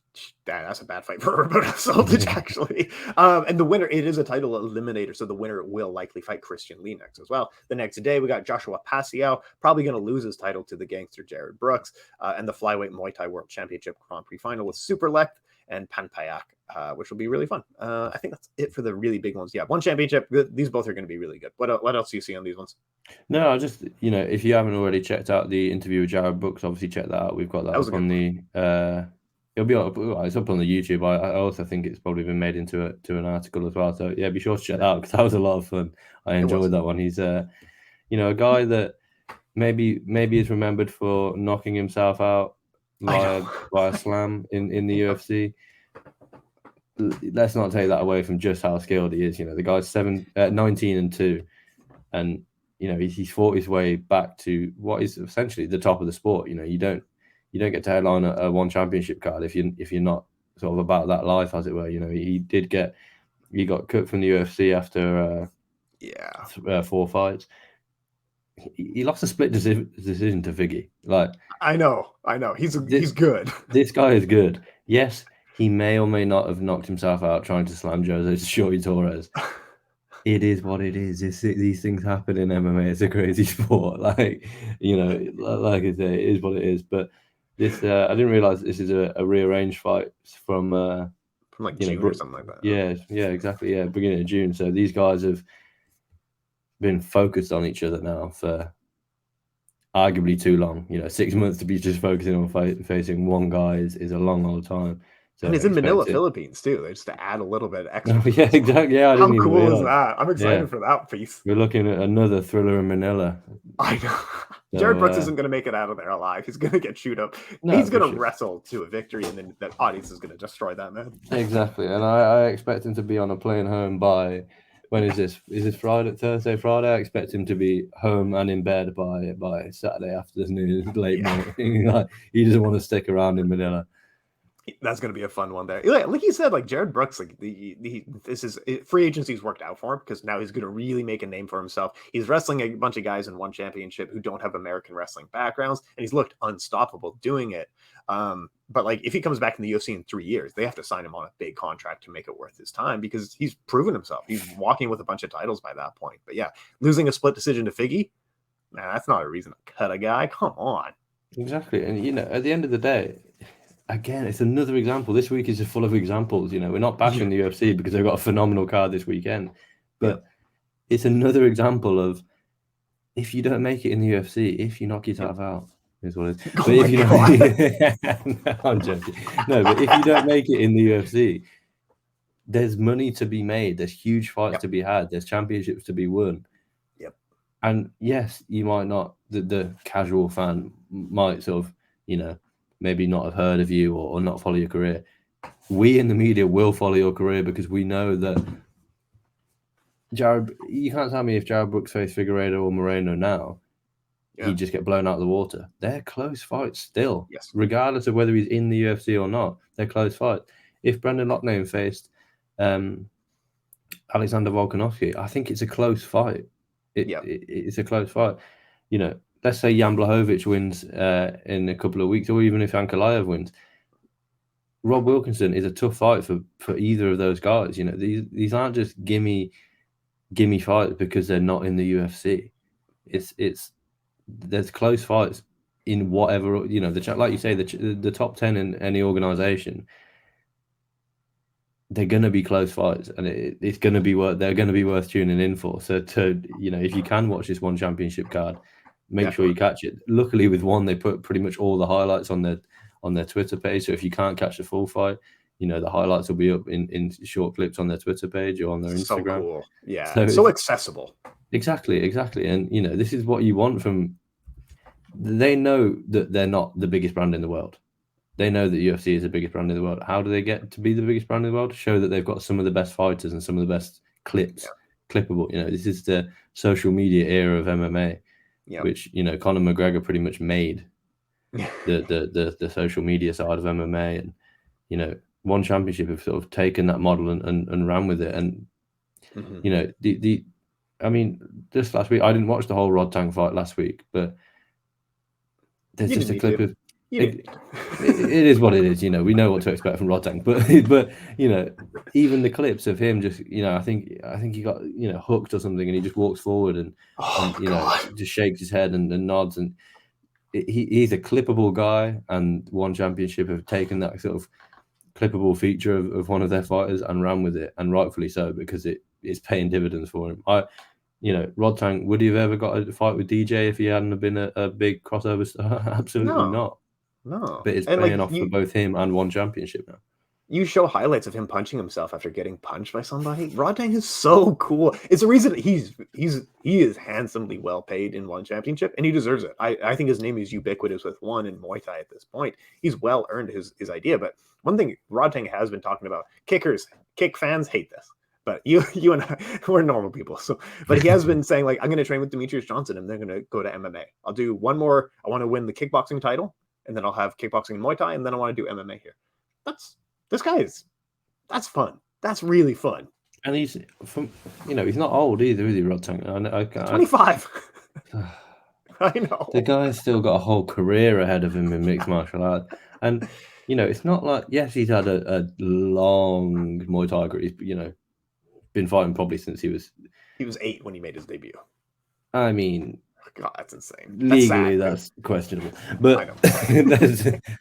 that's a bad fight for Roberto Soldic, actually. And the winner, it is a title eliminator, so the winner will likely fight Christian Lee next as well. The next day, we got Joshua Pasiao, probably going to lose his title to the gangster Jared Brooks, and the Flyweight Muay Thai World Championship Grand Prix final with Superlek and Panpayak, which will be really fun. I think that's it for the really big ones. Yeah, one championship. These both are going to be really good. What else do you see on these ones? No, I just, if you haven't already checked out the interview with Jared Brooks, obviously check that out. We've got that up on the, it's up on the YouTube. I also think it's probably been made into an article as well. So yeah, be sure to check that out because that was a lot of fun. I enjoyed that one. He's a guy that maybe is remembered for knocking himself out via slam in the UFC. Let's not take that away from just how skilled he is. The guy's 19-2, and he's fought his way back to what is essentially the top of the sport. You don't get to headline a one championship card if you're not sort of about that life, as it were. He got cut from the UFC after 4 fights. He lost a split decision to Figgy. I know. He's good. This guy is good. Yes, he may or may not have knocked himself out trying to slam Jose Shorty Torres. It is what it is. These things happen in MMA. It's a crazy sport. Like I say, it is what it is. But this, I didn't realize this is a rearranged fight from like June or something like that. Yeah, exactly. Yeah, beginning of June. So these guys have been focused on each other now for arguably too long. 6 months to be just focusing on facing one guy is a long old time. So and it's in Manila, Philippines too. Just to add a little bit extra. Yeah, exactly. Yeah, how cool is that? I'm excited for that piece. We're looking at another thriller in Manila. I know. So, Jared Brooks isn't going to make it out of there alive. He's going to get chewed up. No, he's going to wrestle to a victory, and then the audience is going to destroy that man. Exactly, and I expect him to be on a plane home by. When is this? Is this Thursday, Friday? I expect him to be home and in bed by Saturday afternoon, late morning. He doesn't want to stick around in Manila. That's going to be a fun one there. Like you said, like Jared Brooks, like this is free agency's worked out for him because now he's going to really make a name for himself. He's wrestling a bunch of guys in one championship who don't have American wrestling backgrounds, and he's looked unstoppable doing it. But like if he comes back in the UFC in 3 years, they have to sign him on a big contract to make it worth his time because he's proven himself. He's walking with a bunch of titles by that point. But yeah, losing a split decision to Figgy, man, that's not a reason to cut a guy. Come on. Exactly, and at the end of the day. Again, it's another example. This week is just full of examples. We're not bashing the UFC because they've got a phenomenal card this weekend. But it's another example of if you don't make it in the UFC, if you knock yourself out, is what it is. But if you no, I'm joking. No, but if you don't make it in the UFC, there's money to be made. There's huge fights to be had. There's championships to be won. Yep. And yes, you might not, the casual fan might sort of, maybe not have heard of you or not follow your career. We in the media will follow your career because we know that you can't tell me if Jared Brooks faced Figueiredo or Moreno now, he'd just get blown out of the water. They're close fights still, regardless of whether he's in the UFC or not. They're close fights. If Brendan Loughnane faced Alexander Volkanovski, I think it's a close fight. It's a close fight. Let's say Jan Blachowicz wins in a couple of weeks, or even if Ankalaev wins. Rob Wilkinson is a tough fight for either of those guys. These aren't just gimme fights because they're not in the UFC. There's close fights in whatever like you say, the top 10 in any organization. They're going to be close fights, and it's going to be they're going to be worth tuning in for. So if you can watch this one championship card. Make sure you catch it. Luckily, with one, they put pretty much all the highlights on their Twitter page. So if you can't catch the full fight, the highlights will be up in short clips on their Twitter page or on their Instagram. So cool. Yeah. So accessible. Exactly. And this is what you want from. They know that they're not the biggest brand in the world. They know that UFC is the biggest brand in the world. How do they get to be the biggest brand in the world? Show that they've got some of the best fighters and some of the best clips, clippable. This is the social media era of MMA. Which Conor McGregor pretty much made the social media side of MMA, and one championship have sort of taken that model and ran with it. And I mean, just last week I didn't watch the whole Rod Tank fight last week, but there's just a clip of it is what it is. We know what to expect from Rod Tank, but even the clips of him just I think he got hooked or something, and he just walks forward and just shakes his head and nods, and he's a clippable guy, and one championship have taken that sort of clippable feature of one of their fighters and ran with it, and rightfully so, because it's paying dividends for him. Rod Tank, would he have ever got a fight with DJ if he hadn't have been a big crossover star? Absolutely not. No, but it's paying off for both him and one championship now. you show highlights of him punching himself after getting punched by somebody. Rodtang is so cool. It's the reason he is handsomely well paid in one championship, and he deserves it. I think his name is ubiquitous with one in Muay Thai at this point. He's well earned his idea. But one thing Rodtang has been talking about, kick fans hate this. But you and I, we're normal people. So, but he has been saying, like, I'm going to train with Demetrius Johnson, and they're going to go to MMA. I'll do one more. I want to win the kickboxing title, and then I'll have kickboxing and Muay Thai, and then I want to do MMA here. That's fun. That's really fun. And he's from, he's not old either, is he, Rodtang? 25. I know. The guy's still got a whole career ahead of him in mixed martial arts. And, it's not like, yes, he's had a long Muay Thai career. He's, been fighting probably since he was 8 when he made his debut. I mean, God, that's insane. Legally, that's questionable. But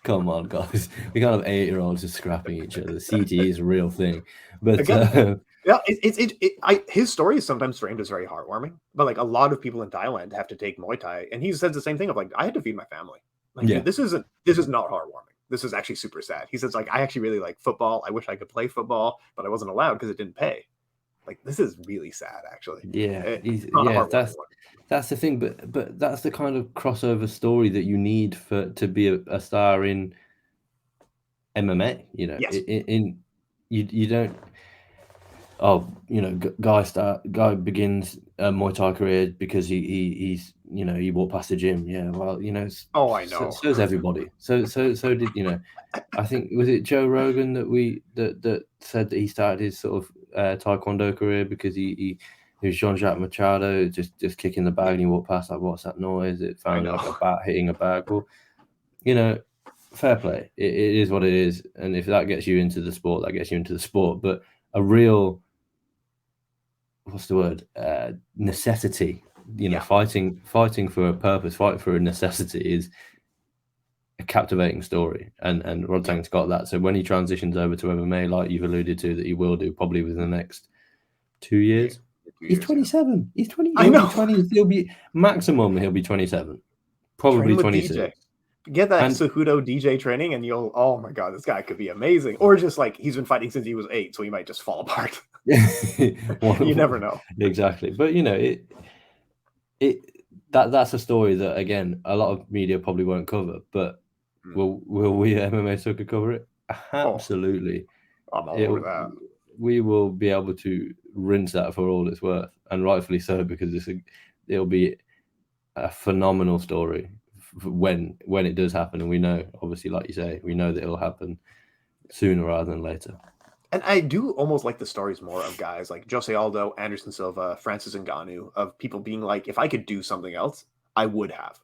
come on, guys, we can't have 8-year-olds just scrapping each other. CTE is a real thing. But again, yeah, his story is sometimes framed as very heartwarming. But like a lot of people in Thailand have to take Muay Thai, and he says the same thing of like, I had to feed my family. Like, yeah, this is not heartwarming. This is actually super sad. He says like, I actually really like football. I wish I could play football, but I wasn't allowed because it didn't pay. Like, this is really sad, actually. Yeah, that's the thing, but that's the kind of crossover story that you need to be a star in MMA. Yes. You don't. Guy begins a Muay Thai career because he walked past the gym. Yeah, well, I know. So's everybody. So did I think, was it Joe Rogan that said that he started his sort of Taekwondo career because he was Jean-Jacques Machado just kicking the bag and he walked past like, what's that noise? It found like a bat hitting a bag. Well, fair play. It is what it is, and if that gets you into the sport, that gets you into the sport. But a real, what's the word? Necessity. Fighting for a purpose, fighting for a necessity is a captivating story, and Rodtang's got that. So when he transitions over to MMA, like you've alluded to, that he will do probably within the next 2 years. He's 27. He's 20. I know. 20. He'll be maximum. He'll be 27. Probably 26. DJ. Get that Cejudo DJ training, and you'll. Oh my God, this guy could be amazing. Or just like he's been fighting since he was 8, so he might just fall apart. You never know. Exactly, but that's a story that again a lot of media probably won't cover, but will we MMA Sucka cover it? Absolutely. I'm all over that. We will be able to rinse that for all it's worth, and rightfully so, because it'll be a phenomenal story when it does happen. And we know, obviously, like you say, we know that it'll happen sooner rather than later. And I do almost like the stories more of guys like Jose Aldo, Anderson Silva, Francis Ngannou, of people being like, if I could do something else, I would have.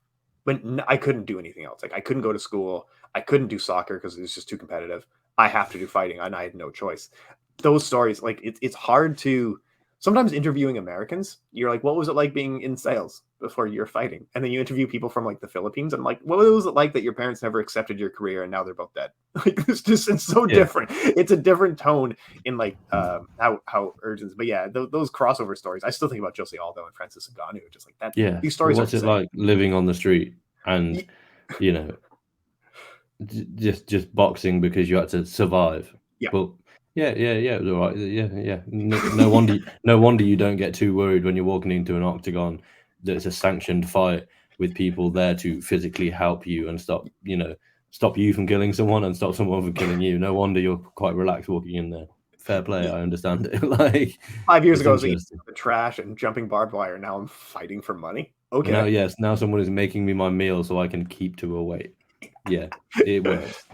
But I couldn't do anything else. Like, I couldn't go to school. I couldn't do soccer because it was just too competitive. I have to do fighting, and I had no choice. Those stories, like, it's hard to... Sometimes interviewing Americans, you're like, what was it like being in sales before you're fighting? And then you interview people from like the Philippines, and I'm like, what was it like that your parents never accepted your career and now they're both dead? Like, it's so different. It's a different tone in like how urgent. But yeah, those crossover stories, I still think about Jose Aldo and Francis Ngannou, just like that. Yeah, these stories. What's it like living on the street and just boxing because you had to survive? Yeah. Well, yeah, it was all right. Yeah. No wonder you don't get too worried when you're walking into an octagon that's a sanctioned fight with people there to physically help you and stop you from killing someone and stop someone from killing you. No wonder you're quite relaxed walking in there. Fair play, I understand it. Like 5 years ago, I was eating the trash and jumping barbed wire. Now I'm fighting for money. Okay. Now someone is making me my meal so I can keep to a weight. Yeah, it works.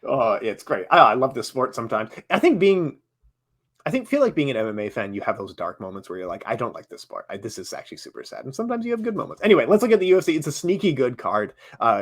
It's great. I love this sport sometimes. I feel like being an MMA fan, you have those dark moments where you're like, I don't like this sport. This is actually super sad. And sometimes you have good moments. Anyway, let's look at the UFC. It's a sneaky good card.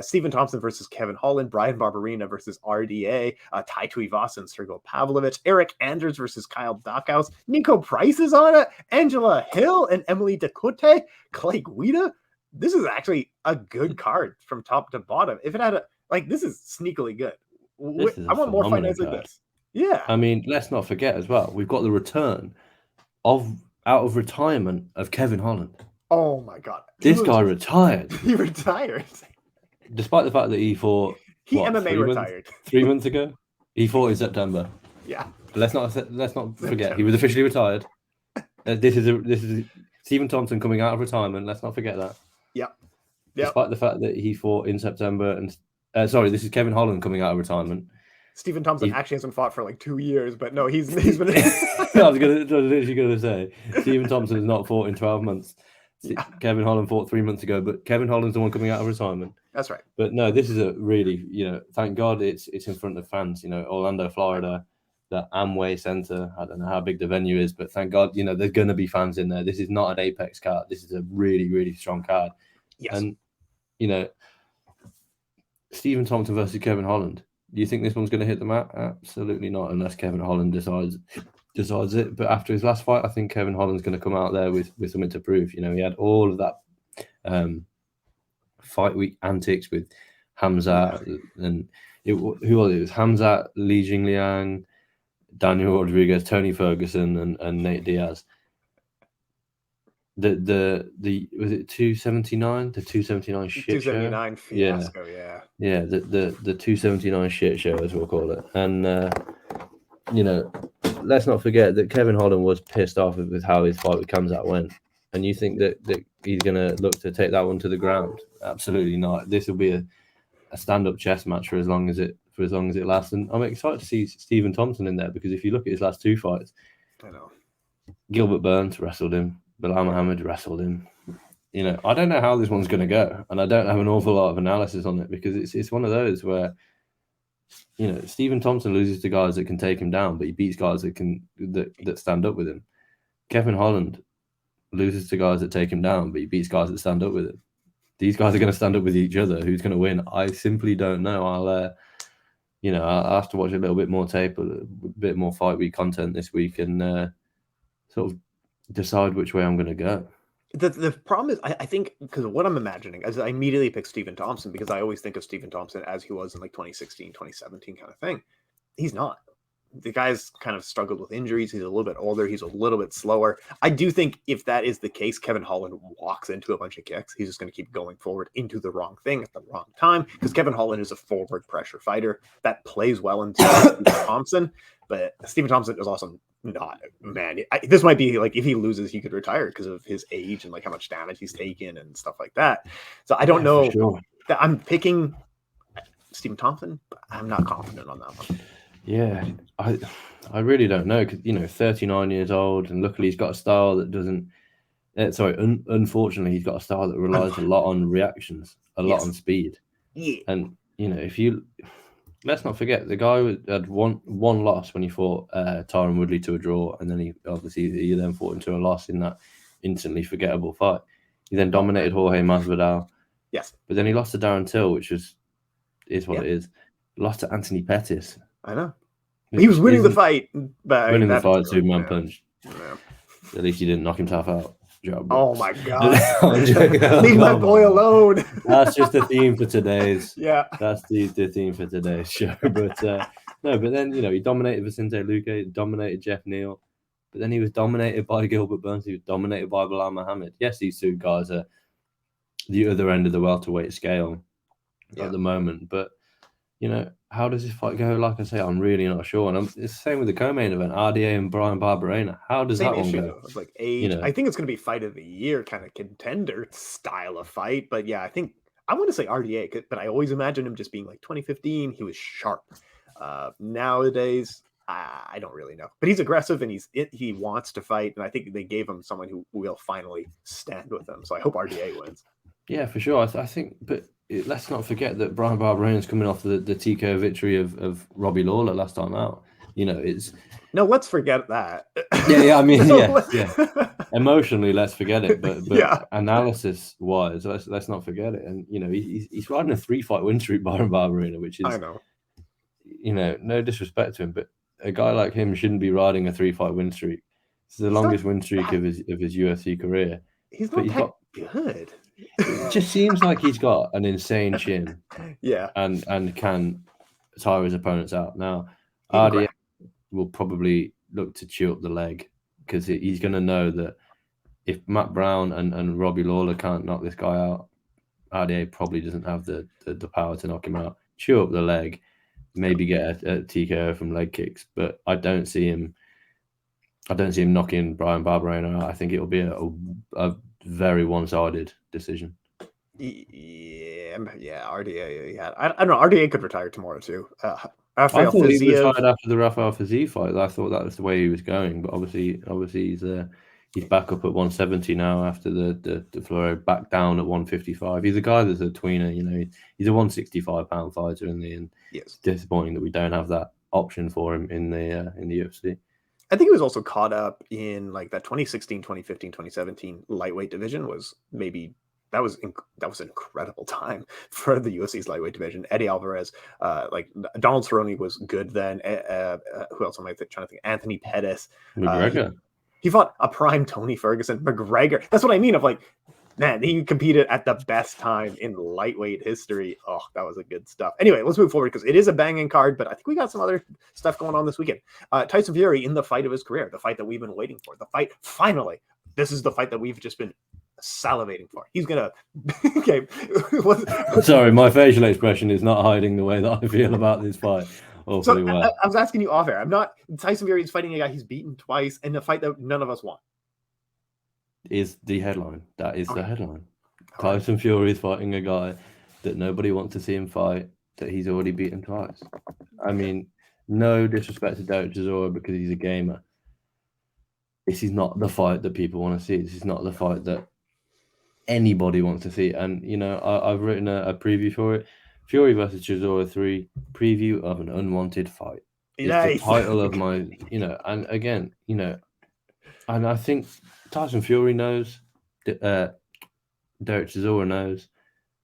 Stephen Thompson versus Kevin Holland, Brian Barberena versus RDA, Tai Tuivasa and Sergey Pavlovich, Eric Anders versus Kyle Dachhaus, Nico Price is on it, Angela Hill and Emily Ducote, Clay Guida. This is actually a good card from top to bottom. If it had this is sneakily good. I want more fight nights like this. Yeah. I mean, let's not forget as well, we've got the return out of retirement of Kevin Holland. Oh my God. This guy retired. He retired. Despite the fact that he fought... MMA retired. 3 months ago? He fought in September. Yeah. Let's not forget he was officially retired. This is Stephen Thompson coming out of retirement. Let's not forget that. Yep. Despite the fact that he fought in September, and this is Kevin Holland coming out of retirement. Stephen Thompson actually hasn't fought for like 2 years, but no, he's been. I was literally going to say Stephen Thompson has not fought in 12 months. Yeah. Kevin Holland fought 3 months ago, but Kevin Holland's the one coming out of retirement. That's right. But no, this is a really, thank God it's in front of fans. Orlando, Florida, the Amway Center. I don't know how big the venue is, but thank God, there's going to be fans in there. This is not an Apex card. This is a really, really strong card. Yes. And Stephen Thompson versus Kevin Holland. Do you think this one's going to hit the mat? Absolutely not, unless Kevin Holland decides it. But after his last fight, I think Kevin Holland's going to come out there with something to prove. He had all of that fight week antics with Hamzat and who was it? It was Hamzat, Li Jingliang, Daniel Rodriguez, Tony Ferguson, and Nate Diaz. The was it 279? The 279 shit 279 show? fiasco, yeah. The 279 shit show, as we'll call it. And let's not forget that Kevin Holland was pissed off with how his fight with Khamzat went. And you think that he's gonna look to take that one to the ground? Absolutely not. This will be a stand-up chess match for as long as it lasts. And I'm excited to see Stephen Thompson in there, because if you look at his last 2 fights, I know Gilbert Burns wrestled him. Bilal Muhammad wrestled him. I don't know how this one's going to go, and I don't have an awful lot of analysis on it, because it's one of those where, Stephen Thompson loses to guys that can take him down, but he beats guys that stand up with him. Kevin Holland loses to guys that take him down, but he beats guys that stand up with him. These guys are going to stand up with each other. Who's going to win? I simply don't know. I'll have to watch a little bit more tape, a bit more fight week content this week, and sort of decide which way I'm going to go. The problem is, I think, because what I'm imagining is I immediately pick Stephen Thompson, because I always think of Stephen Thompson as he was in like 2016, 2017 kind of thing. He's not. The guy's kind of struggled with injuries. He's a little bit older. He's a little bit slower. I do think if that is the case, Kevin Holland walks into a bunch of kicks. He's just going to keep going forward into the wrong thing at the wrong time, because Kevin Holland is a forward pressure fighter that plays well into Stephen Thompson. But Stephen Thompson is also not, man. This might be like, if he loses, he could retire because of his age and like how much damage he's taken and stuff like that. So I don't know. Sure. I'm picking Stephen Thompson, but I'm not confident on that one. Yeah, I really don't know, because 39 years old, and luckily he's got a style that doesn't. Unfortunately, he's got a style that relies a lot on reactions, a lot on speed. Yeah, and let's not forget, the guy had one loss when he fought Tyron Woodley to a draw, and then he then fought into a loss in that instantly forgettable fight. He then dominated Jorge Masvidal. Yes, but then he lost to Darren Till, which is what it is. Lost to Anthony Pettis. I know. He was winning the fight, but winning the fight, Superman yeah. punch. Yeah. At least he didn't knock himself out. Job. Oh my God! Leave my boy alone. That's just the theme for today's. Yeah, that's the theme for today's show. But no, but then he dominated Vicente Luque, dominated Jeff Neal, but then he was dominated by Gilbert Burns. He was dominated by Bilal Muhammad. Yes, these 2 guys are the other end of the welterweight scale at the moment, but. How does this fight go? Like I say, I'm really not sure. And it's the same with the co-main event, RDA and Brian Barberena. How does that one go? Like age. I think it's going to be fight of the year kind of contender style of fight. But yeah, I want to say RDA, but I always imagine him just being like 2015. He was sharp. Nowadays, I don't really know. But he's aggressive and he wants to fight. And I think they gave him someone who will finally stand with him. So I hope RDA wins. Yeah, for sure. I think, but let's not forget that Brian Barberena is coming off the TKO victory of Robbie Lawler last time out. It's no, let's forget that. Yeah. I mean, yeah. Emotionally, let's forget it. But analysis wise, let's not forget it. And he's riding a 3-fight win streak, Brian Barberena, which is, I know. No disrespect to him, but a guy like him shouldn't be riding a 3-fight win streak. It's the longest win streak of his UFC career. He's not good. It just seems like he's got an insane chin. Yeah. And can tire his opponents out. Now, RDA will probably look to chew up the leg, because he's going to know that if Matt Brown and Robbie Lawler can't knock this guy out, RDA probably doesn't have the power to knock him out. Chew up the leg, maybe get a TKO from leg kicks, but I don't see him knocking Brian Barberena out. I think it'll be a very one-sided decision. Yeah, RDA. Yeah, I don't know. RDA could retire tomorrow too. I thought he retired after the Rafael Fiziev fight. I thought that was the way he was going, but obviously he's back up at 170 now after the Floro back down at 155. He's a guy that's a tweener, you know. He's a 165-pound fighter in the end. Yes. It's disappointing that we don't have that option for him in the UFC. I think he was also caught up in like that 2016, 2015, 2017 lightweight division was maybe that was an incredible time for the UFC's lightweight division. Eddie Alvarez, like Donald Cerrone was good then. Who else am I trying to think? Anthony Pettis. McGregor. He fought a prime Tony Ferguson. McGregor. That's what I mean. Of like, man, he competed at the best time in lightweight history. Oh, that was a good stuff. Anyway, let's move forward because it is a banging card, but I think we got some other stuff going on this weekend. Tyson Fury in the fight of his career, the fight that we've been waiting for, the fight finally. This is the fight that we've just been salivating for. He's gonna. Okay. Sorry, my facial expression is not hiding the way that I feel about this fight. Awfully well. I was asking you off air. I'm not. Tyson Fury is fighting a guy he's beaten twice in a fight that none of us want. Is the headline. That is the headline. Tyson Fury is fighting a guy that nobody wants to see him fight, that he's already beaten twice. I mean, no disrespect to Derek Chisora because he's a gamer. This is not the fight that people want to see. This is not the fight that anybody wants to see. And, you know, I've written a preview for it. Fury versus Chisora 3, preview of an unwanted fight. It's the title of my, you know, and again, you know, and I think Tyson Fury knows, Derek Chisora knows,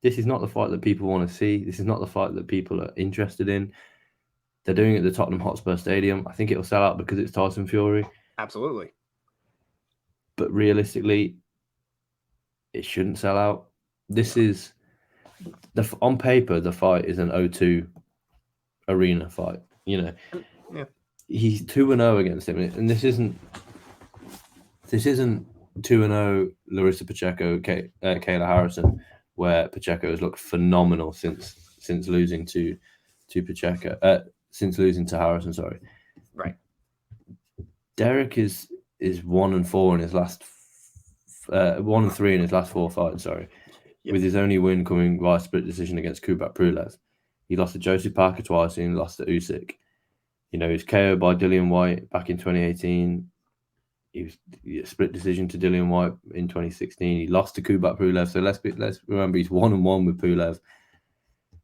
this is not the fight that people want to see. This is not the fight that people are interested in. They're doing it at the Tottenham Hotspur Stadium. I think it'll sell out because it's Tyson Fury. Absolutely. But realistically, it shouldn't sell out. This is, on paper, the fight is an O2 arena fight. You know, he's 2-0 against him. And this isn't 2-0 Larissa Pacheco, Kayla Harrison, where Pacheco has looked phenomenal since losing to Pacheco, since losing to Harrison. Sorry, right. Derek is 1-4 in his last 1-3 in his last 4 fights. Sorry, with his only win coming via split decision against Kubrat Pulev. He lost to Joseph Parker twice and he lost to Usyk. You know, he was KO'd by Dillian Whyte back in 2018. He was split decision to Dillian Whyte in 2016. He lost to Kubrat Pulev. So let's remember he's 1-1 with Pulev.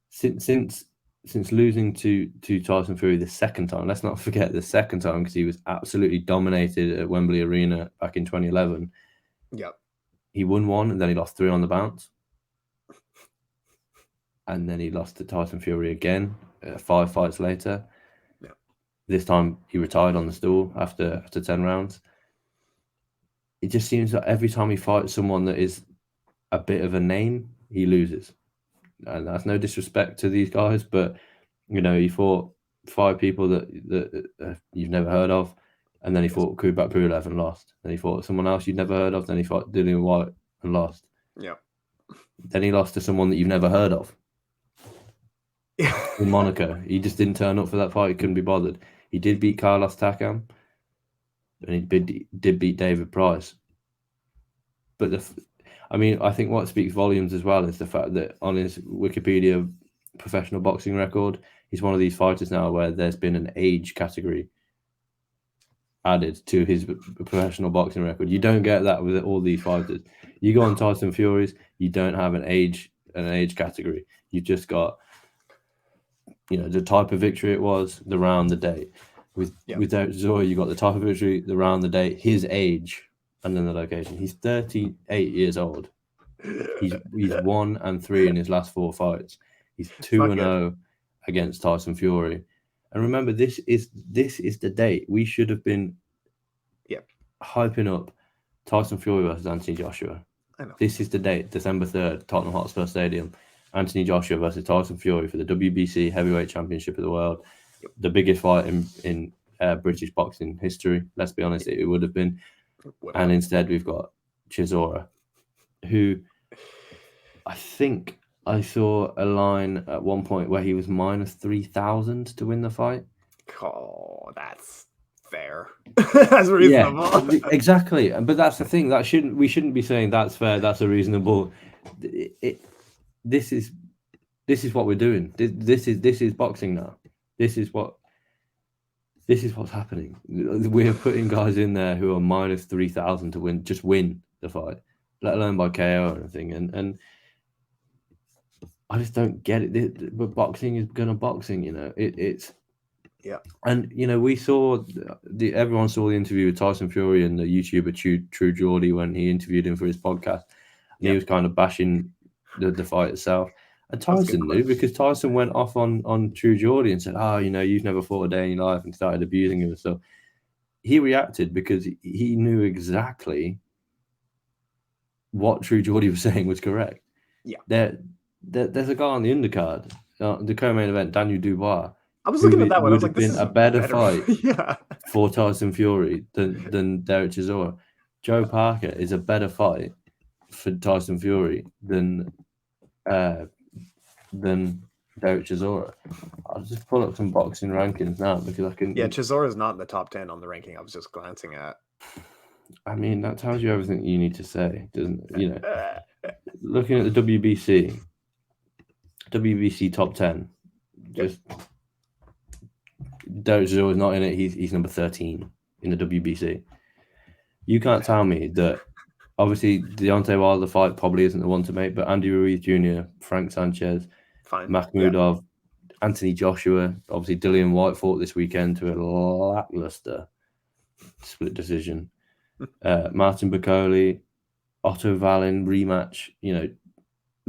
Since losing to Tyson Fury the second time, let's not forget the second time because he was absolutely dominated at Wembley Arena back in 2011. Yep. He won 1 and then he lost 3 on the bounce. And then he lost to Tyson Fury again 5 fights later. Yep. This time he retired on the stool after 10 rounds. It just seems that every time he fights someone that is a bit of a name, he loses. And that's no disrespect to these guys, but, you know, he fought 5 people that you've never heard of, and then he fought Kubrat Pulev and lost. Then he fought someone else you've never heard of, then he fought Dillian Whyte and lost. Yeah. Then he lost to someone that you've never heard of. In Monaco. He just didn't turn up for that fight. He couldn't be bothered. He did beat Carlos Takam, and he did beat David Price. But I think what speaks volumes as well is the fact that on his Wikipedia professional boxing record, he's one of these fighters now where there's been an age category added to his professional boxing record. You don't get that with all these fighters. You go on Tyson Fury's, you don't have an age category. You've just got, you know, the type of victory it was, the round, the date. With Derek Chisora, you got the type of victory, the round, the date, his age, and then the location. He's 38 years old. He's 1-3 in his last 4 fights. He's 2-0 against Tyson Fury. And remember, this is the date. We should have been hyping up Tyson Fury versus Anthony Joshua. I know. This is the date, December 3rd, Tottenham Hotspur Stadium. Anthony Joshua versus Tyson Fury for the WBC Heavyweight Championship of the world. The biggest fight in British boxing history. Let's be honest, it would have been. And instead, we've got Chisora, who I think I saw a line at one point where he was minus 3,000 to win the fight. Oh, that's fair. That's reasonable. Yeah, exactly. But that's the thing. We shouldn't be saying that's fair. That's a reasonable. This is what we're doing. This is boxing now. This is what's happening. We're putting guys in there who are minus 3,000 to win the fight, let alone by KO or anything. And I just don't get it. But boxing is gonna boxing. It's. Yeah. And we saw everyone saw the interview with Tyson Fury and the YouTuber True Geordie when he interviewed him for his podcast, and he was kind of bashing the fight itself. And Tyson knew, because Tyson went off on True Geordie and said, you've never fought a day in your life, and started abusing him and stuff. He reacted because he knew exactly what True Geordie was saying was correct. Yeah. There's a guy on the undercard, the co-main event, Daniel Dubois. I was looking at that one. I was like, this is a better fight yeah. for Tyson Fury than Derek Chisora. Joe Parker is a better fight for Tyson Fury than Derek Chisora. I'll just pull up some boxing rankings now because I can. Yeah, Chisora is not in the top 10 on the ranking. I was just glancing at. I mean, that tells you everything you need to say, doesn't it? Looking at the WBC top 10, just. Derek Chisora is not in it. He's number 13 in the WBC. You can't tell me that. Obviously, Deontay Wilder fight probably isn't the one to make, but Andy Ruiz Jr., Frank Sanchez, Makhmudov, Anthony Joshua, obviously Dillian White fought this weekend to a lackluster split decision. Martin Bacoli, Otto Wallin rematch.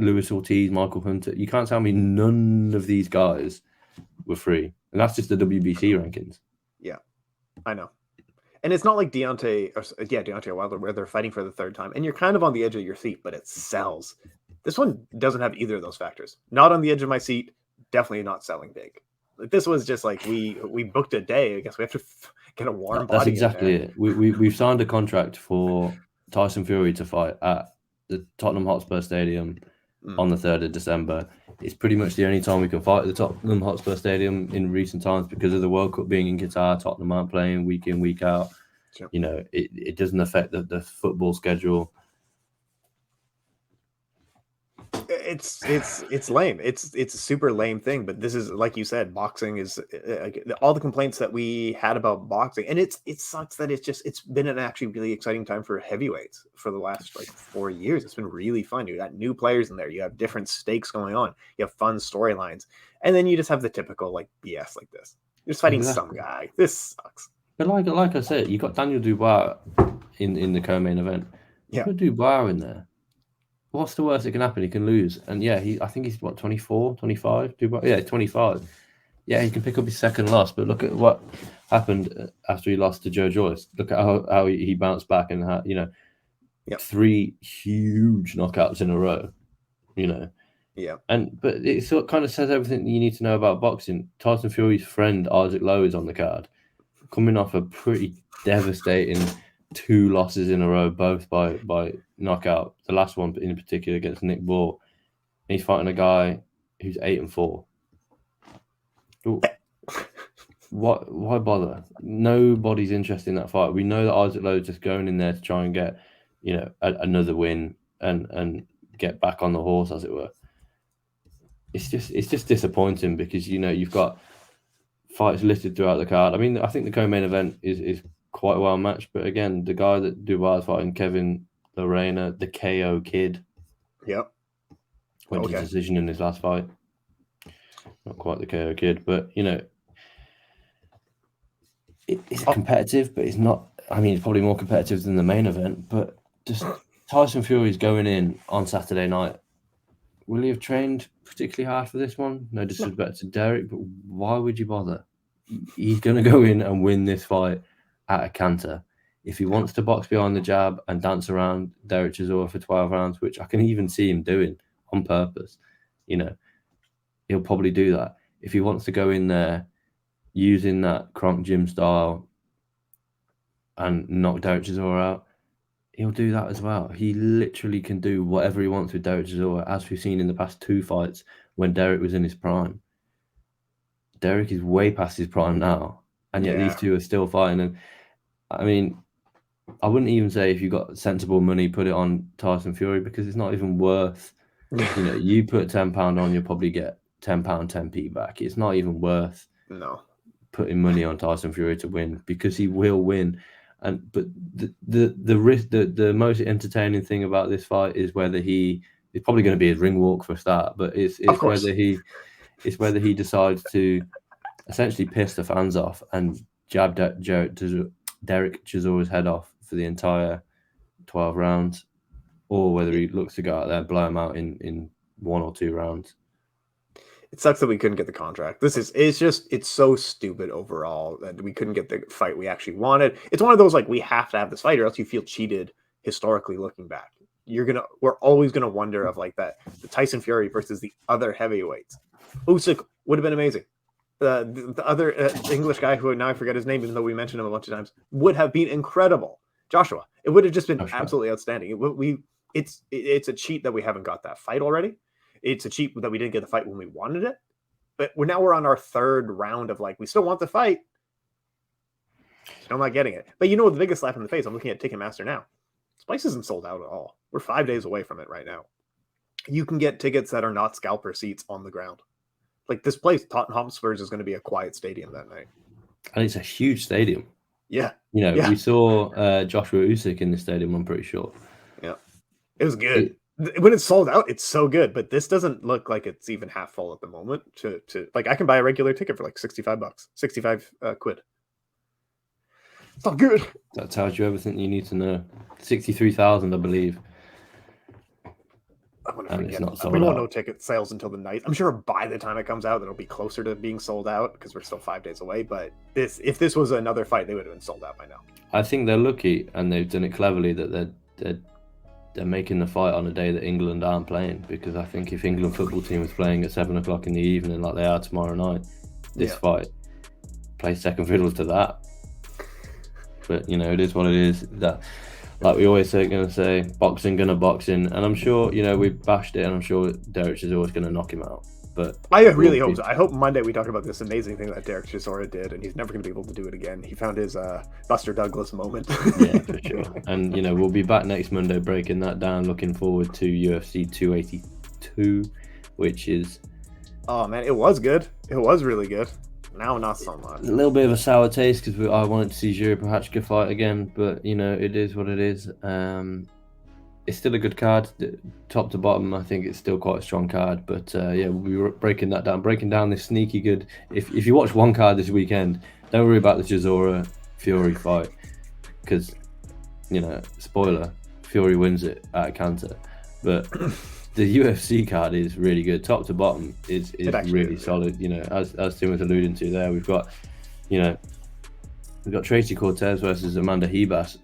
Luis Ortiz, Michael Hunter. You can't tell me none of these guys were free. And that's just the WBC rankings. Yeah, I know. And it's not like Deontay Wilder, where they're fighting for the third time. And you're kind of on the edge of your seat, but it sells. This one doesn't have either of those factors. Not on the edge of my seat, definitely not selling big. Like, this was just like, we booked a day. I guess we have to get a warm body. That's exactly it. We've signed a contract for Tyson Fury to fight at the Tottenham Hotspur Stadium on the 3rd of December. It's pretty much the only time we can fight at the Tottenham Hotspur Stadium in recent times because of the World Cup being in Qatar. Tottenham aren't playing week in, week out. Sure. It doesn't affect the football schedule. It's lame. It's a super lame thing. But this is, like you said, boxing is all the complaints that we had about boxing, and it sucks that it's been an actually really exciting time for heavyweights for the last 4 years. It's been really fun. You got new players in there. You have different stakes going on. You have fun storylines, and then you just have the typical BS like this. You're just fighting some guy. This sucks. But like I said, you got Daniel Dubois in the co-main event. You put Dubois in there. What's the worst that can happen? He can lose. And I think he's 24, 25? Dubois? Yeah, 25. Yeah, he can pick up his second loss. But look at what happened after he lost to Joe Joyce. Look at how he bounced back and how, 3 huge knockouts in a row, Yeah. But it sort of kind of says everything you need to know about boxing. Tyson Fury's friend, Isaac Lowe, is on the card, coming off a pretty devastating 2 losses in a row, both by knockout. The last one in particular against Nick Ball. And he's fighting a guy who's 8-4. Why bother? Nobody's interested in that fight. We know that Isaac Lowe's just going in there to try and get, another win and get back on the horse, as it were. It's just disappointing because you've got fights listed throughout the card. I mean, I think the co-main event is quite well matched, but again, the guy that Dubois is fighting, Kevin Lorena, the KO kid, went to decision in his last fight. Not quite the KO kid, but it's competitive, but it's not. I mean, it's probably more competitive than the main event. But just Tyson Fury's going in on Saturday night. Will he have trained particularly hard for this one? No disrespect to Derek, but why would you bother? He's going to go in and win this fight at a canter. If he wants to box behind the jab and dance around Derek Chisora for 12 rounds, which I can even see him doing on purpose, he'll probably do that. If he wants to go in there using that Kronk Gym style and knock Derek Chisora out, he'll do that as well. He literally can do whatever he wants with Derek Chisora, as we've seen in the past 2 fights when Derek was in his prime. Derek is way past his prime now, and yet these two are still fighting. And I mean, I wouldn't even say if you got sensible money, put it on Tyson Fury, because it's not even worth. You put £10 on, you'll probably get £10, 10p back. It's not even worth putting money on Tyson Fury to win, because he will win. But the risk, the most entertaining thing about this fight is whether it's probably going to be his ring walk for a start, but it's whether he decides to essentially piss the fans off and jab Derek Chisora's head off for the entire 12 rounds, or whether he looks to go out there and blow him out in 1 or 2 rounds. It sucks that we couldn't get the contract. It's so stupid overall that we couldn't get the fight we actually wanted. It's one of those, like, we have to have this fight or else you feel cheated historically looking back. We're always gonna wonder of, like, the Tyson Fury versus the other heavyweights. Usyk would have been amazing. The other English guy, who now I forget his name, even though we mentioned him a bunch of times, would have been incredible. Joshua. It would have just been absolutely outstanding. It's a cheat that we haven't got that fight already. It's a cheat that we didn't get the fight when we wanted it. But we're on our 3rd round of, like, we still want the fight. I'm not getting it. But the biggest slap in the face, I'm looking at Ticketmaster now. Spice isn't sold out at all. We're 5 days away from it right now. You can get tickets that are not scalper seats on the ground. Like, this place, Tottenham Hotspurs, is going to be a quiet stadium that night. And it's a huge stadium. Yeah. We saw Joshua Usyk in the stadium, I'm pretty sure. Yeah. It was good. When it's sold out, it's so good, but this doesn't look like it's even half full at the moment. Like, I can buy a regular ticket for like $65, 65 quid. It's not good. That tells you everything you need to know. 63,000, I believe. We won't know ticket sales until the night. I'm sure by the time it comes out, it'll be closer to being sold out because we're still 5 days away. But if this was another fight, they would have been sold out by now. I think they're lucky, and they've done it cleverly, that they're making the fight on a day that England aren't playing, because I think if England football team was playing at 7 o'clock in the evening like they are tomorrow night, this fight plays second fiddle to that. But it is what it is. That, like we always say, boxing gonna boxing, and I'm sure we bashed it, and I'm sure Derek Chisora is gonna knock him out. But I really hope so. I hope Monday we talk about this amazing thing that Derek Chisora did, and he's never going to be able to do it again. He found his Buster Douglas moment. Yeah, for sure. And we'll be back next Monday breaking that down. Looking forward to UFC 282, which is. Oh man, it was good. It was really good. Now not so much. A little bit of a sour taste because I wanted to see Jiri Prochazka fight again, but it is what it is. It's still a good card, top to bottom. I think it's still quite a strong card, but we'll be breaking down this sneaky good. If you watch one card this weekend, don't worry about the Chisora Fury fight, because spoiler, Fury wins it at a canter. But the UFC card is really good, top to bottom is really solid. As Tim was alluding to there, we've got Tracy Cortez versus Amanda Hebas.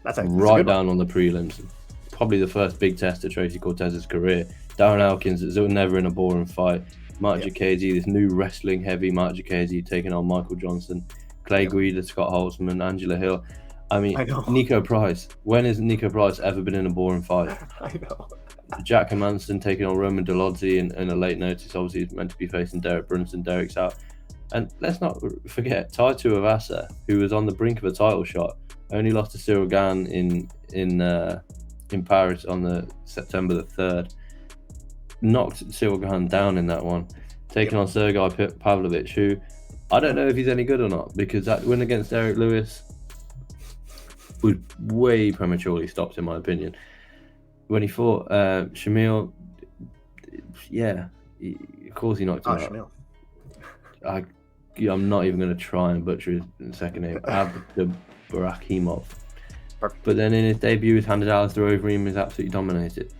That's right down on the prelims. Probably the first big test of Tracy Cortez's career. Darren Elkins is never in a boring fight. Mark Jacasey, this new wrestling heavy Mark Jacasey taking on Michael Johnson. Clay Guida, Scott Holtzman, Angela Hill. I mean, Nico Price. When has Nico Price ever been in a boring fight? I know. Jack Hermansson taking on Roman Dolodzi in a late notice. Obviously, he's meant to be facing Derek Brunson. Derek's out. And let's not forget Tai Tuivasa, who was on the brink of a title shot, only lost to Cyril Gane in Paris on the September the 3rd. Knocked Cyril Gane down in that one, taking on Sergei Pavlovich, who I don't know if he's any good or not, because that win against Derek Lewis was way prematurely stopped, in my opinion. When he fought Shamil, of course he knocked him out. I'm not even going to try and butcher his second name. Barakimov. But then in his debut, he's handed Alistair Overeem, is absolutely dominated.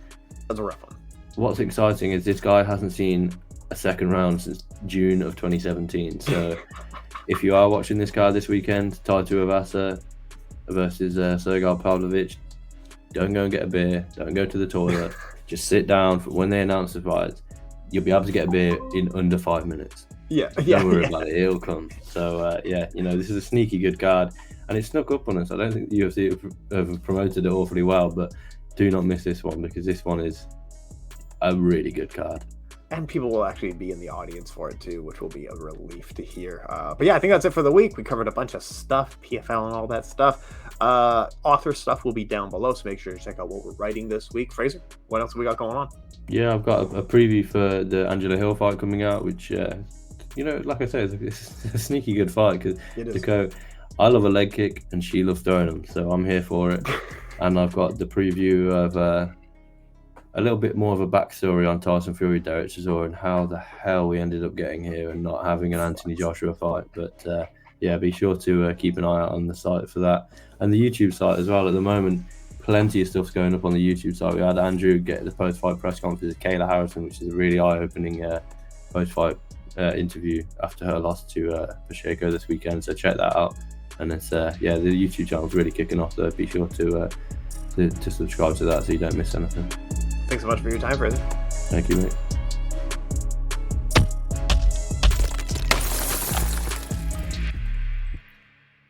That's a rough one. What's exciting is this guy hasn't seen a second round since June of 2017. So if you are watching this card this weekend, Tai Tuivasa versus Sergei Pavlovich, don't go and get a beer. Don't go to the toilet. Just sit down for when they announce the fight. You'll be able to get a beer in under 5 minutes. Don't worry about it. It'll come. So, this is a sneaky good card. and it snuck up on us. I don't think the UFC have promoted it awfully well, but do not miss this one, because this one is a really good card. And people will actually be in the audience for it too, which will be a relief to hear. But yeah, I think that's it for the week. We covered a bunch of stuff, PFL and all that stuff. Author stuff will be down below, so make sure to check out what we're writing this week. Fraser, what else have we got going on? Yeah, I've got a preview for the Angela Hill fight coming out, which, like I said, it's a sneaky good fight, because I love a leg kick and she loves throwing them, so I'm here for it. And I've got the preview of a little bit more of a backstory on Tyson Fury, Derek Chisora, and how the hell we ended up getting here and not having an Anthony Joshua fight. But yeah, be sure to keep an eye out on the site for that. And the YouTube site as well. At the moment, plenty of stuff's going up on the YouTube site. We had Andrew get the post-fight press conference with Kayla Harrison, which is a really eye-opening post-fight interview after her loss to Pacheco this weekend. So check that out. And it's the YouTube channel's really kicking off, so be sure to subscribe to that so you don't miss anything. Thanks so much for your time, Fraser. Thank you, mate.